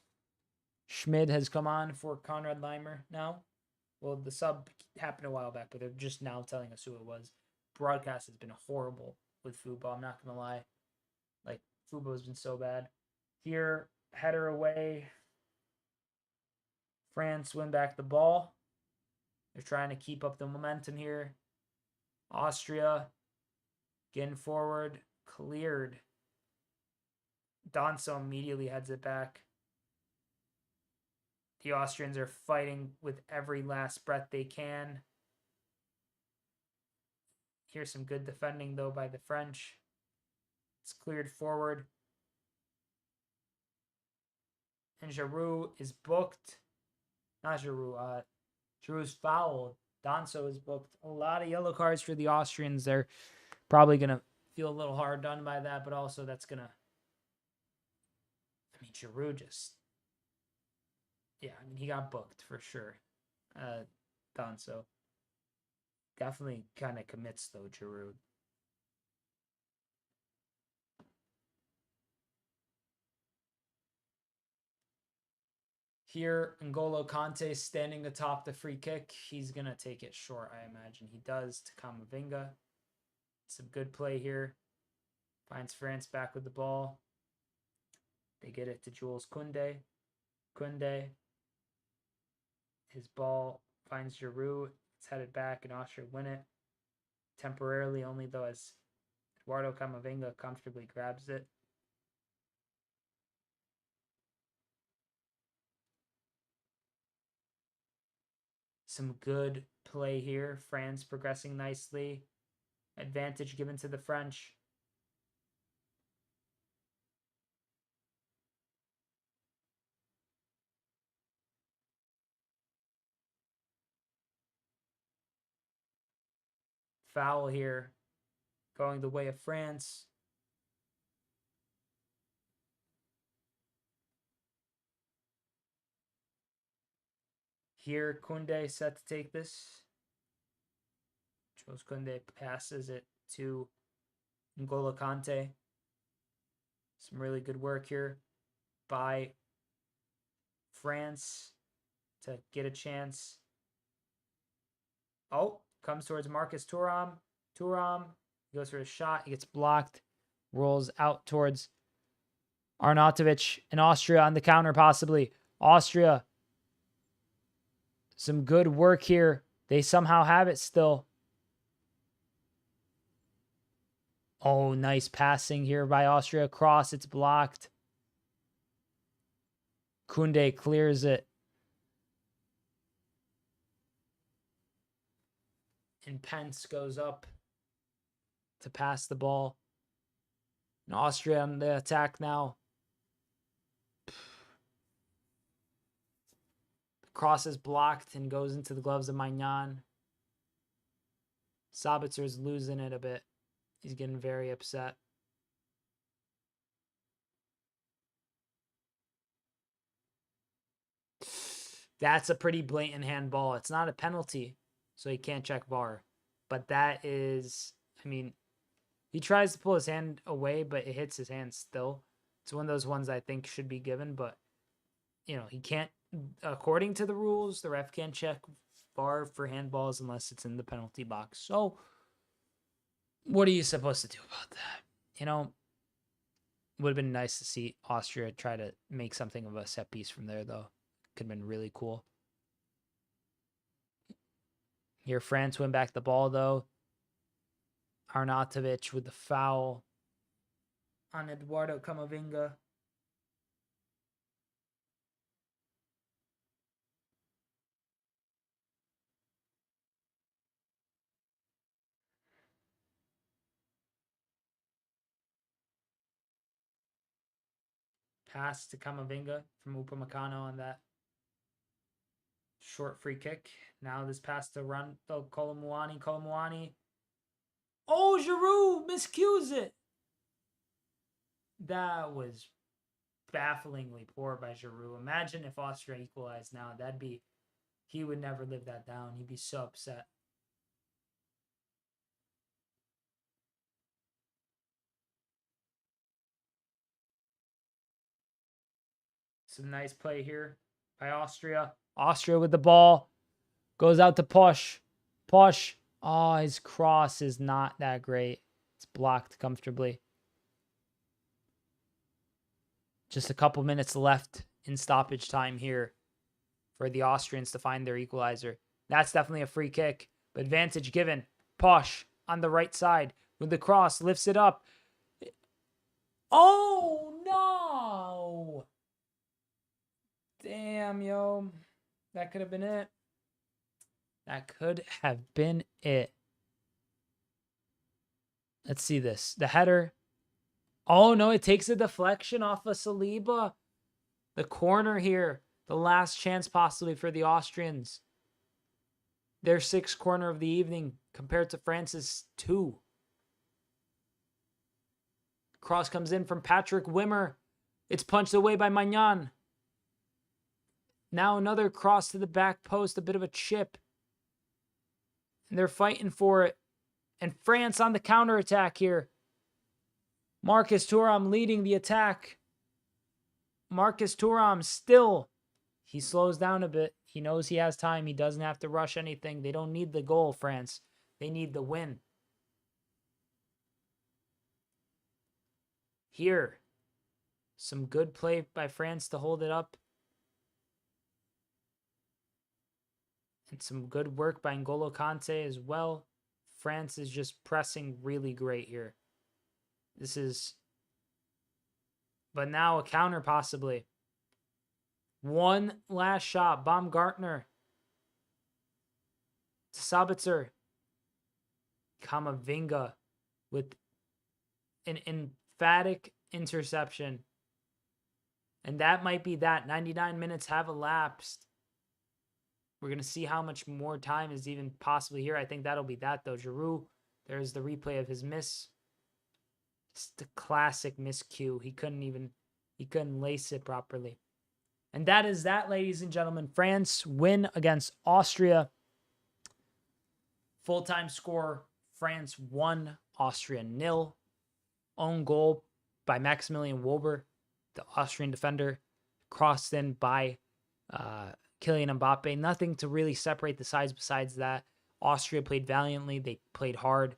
Schmid has come on for Konrad Leimer now. Well, the sub happened a while back, but they're just now telling us who it was. Broadcast has been horrible with Fubo. I'm not going to lie. Like, Fubo has been so bad. Here, header away. France win back the ball. They're trying to keep up the momentum here. Austria getting forward. Cleared. Danso immediately heads it back. The Austrians are fighting with every last breath they can. Here's some good defending, though, by the French. It's cleared forward. And Giroud is booked. Not Giroud. Giroud's fouled. Danso is booked. A lot of yellow cards for the Austrians. They're probably going to feel a little hard done by that, but also that's going to... I mean, Giroud just... Yeah, I mean, he got booked for sure. Danso. Definitely kind of commits, though, Giroud. Here, N'Golo Kante standing atop the free kick. He's going to take it short, I imagine. He does to Camavinga. Some good play here. Finds France back with the ball. They get it to Jules Koundé. Koundé. His ball finds Giroud. It's headed back and Austria win it. Temporarily only, though, as Eduardo Camavinga comfortably grabs it. Some good play here. France progressing nicely. Advantage given to the French. Foul here. Going the way of France. Here, Kunde set to take this. Jules Kunde passes it to N'Golo Kante. Some really good work here by France to get a chance. Oh, comes towards Marcus Thuram. Thuram goes for a shot. He gets blocked. Rolls out towards Arnautovic and Austria on the counter, possibly. Austria. Some good work here. They somehow have it still. Oh, nice passing here by Austria. Cross, it's blocked. Kunde clears it. And Pence goes up to pass the ball. And Austria on the attack now. The cross is blocked and goes into the gloves of Maignan. Sabitzer's losing it a bit. He's getting very upset. That's a pretty blatant handball. It's not a penalty, so he can't check VAR. But that is, I mean, he tries to pull his hand away, but it hits his hand still. It's one of those ones I think should be given, but, you know, he can't, according to the rules, the ref can't check VAR for handballs unless it's in the penalty box. So, what are you supposed to do about that? You know, would have been nice to see Austria try to make something of a set piece from there, though. Could have been really cool. Here, France win back the ball, though. Arnautovic with the foul on Eduardo Camavinga. Pass to Camavinga from Upamecano on that short free kick. Now this pass to Kolomuani. Kolomuani. Oh, Giroud miscues it. That was bafflingly poor by Giroud. Imagine if Austria equalized now. That'd be, he would never live that down. He'd be so upset. Some nice play here by Austria. Austria with the ball. Goes out to Posch. Posch. Oh, his cross is not that great. It's blocked comfortably. Just a couple minutes left in stoppage time here for the Austrians to find their equalizer. That's definitely a free kick. But advantage given. Posch on the right side with the cross. Lifts it up. Oh, no. Damn, yo. That could have been it. That could have been it. Let's see this. The header. Oh, no, it takes a deflection off of Saliba. The corner here. The last chance possibly for the Austrians. Their sixth corner of the evening compared to France's 2. Cross comes in from Patrick Wimmer. It's punched away by Maignan. Now another cross to the back post. A bit of a chip. And they're fighting for it. And France on the counterattack here. Marcus Thuram leading the attack. Marcus Thuram still. He slows down a bit. He knows he has time. He doesn't have to rush anything. They don't need the goal, France. They need the win. Here. Some good play by France to hold it up. And some good work by N'Golo Kante as well. France is just pressing really great here. This is... But now a counter possibly. One last shot. Baumgartner. Sabitzer. Camavinga with an emphatic interception. And that might be that. 99 minutes have elapsed. We're going to see how much more time is even possibly here. I think that'll be that, though. Giroud, there's the replay of his miss. It's the classic miscue. He couldn't lace it properly. And that is that, ladies and gentlemen. France win against Austria. Full-time score, France 1, Austria 0. Own goal by Maximilian Wolber, the Austrian defender, crossed in by Kylian Mbappe. Nothing to really separate the sides besides that. Austria played valiantly. They played hard.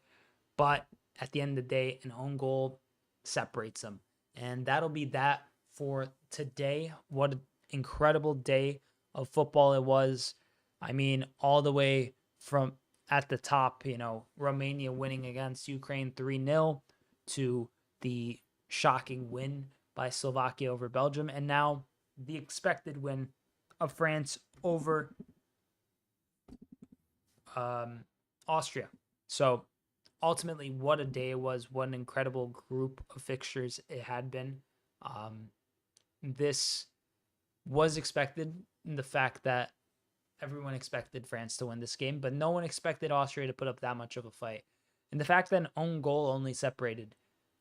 But at the end of the day, an own goal separates them. And that'll be that for today. What an incredible day of football it was. I mean, all the way from at the top, Romania winning against Ukraine 3-0 to the shocking win by Slovakia over Belgium. And now the expected win of France over Austria. So ultimately, what a day it was. What an incredible group of fixtures it had been. This was expected in the fact that everyone expected France to win this game, but no one expected Austria to put up that much of a fight. And the fact that an own goal only separated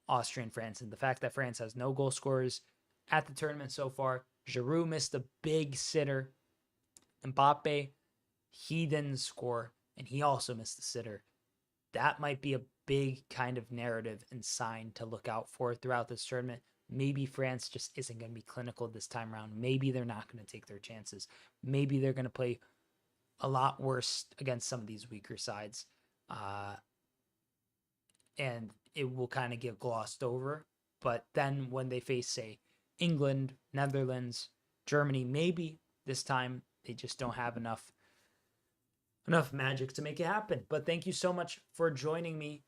Austria and France, and the fact that France has no goal scorers at the tournament so far. Giroud missed a big sitter. Mbappe, he didn't score, and he also missed a sitter. That might be a big kind of narrative and sign to look out for throughout this tournament. Maybe France just isn't going to be clinical this time around. Maybe they're not going to take their chances. Maybe they're going to play a lot worse against some of these weaker sides. And it will kind of get glossed over. But then when they face, say, England, Netherlands, Germany, maybe this time they just don't have enough magic to make it happen. But thank you so much for joining me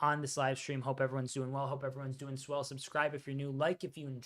on this live stream. Hope everyone's doing well. Hope everyone's doing swell. Subscribe if you're new. Like if you enjoy.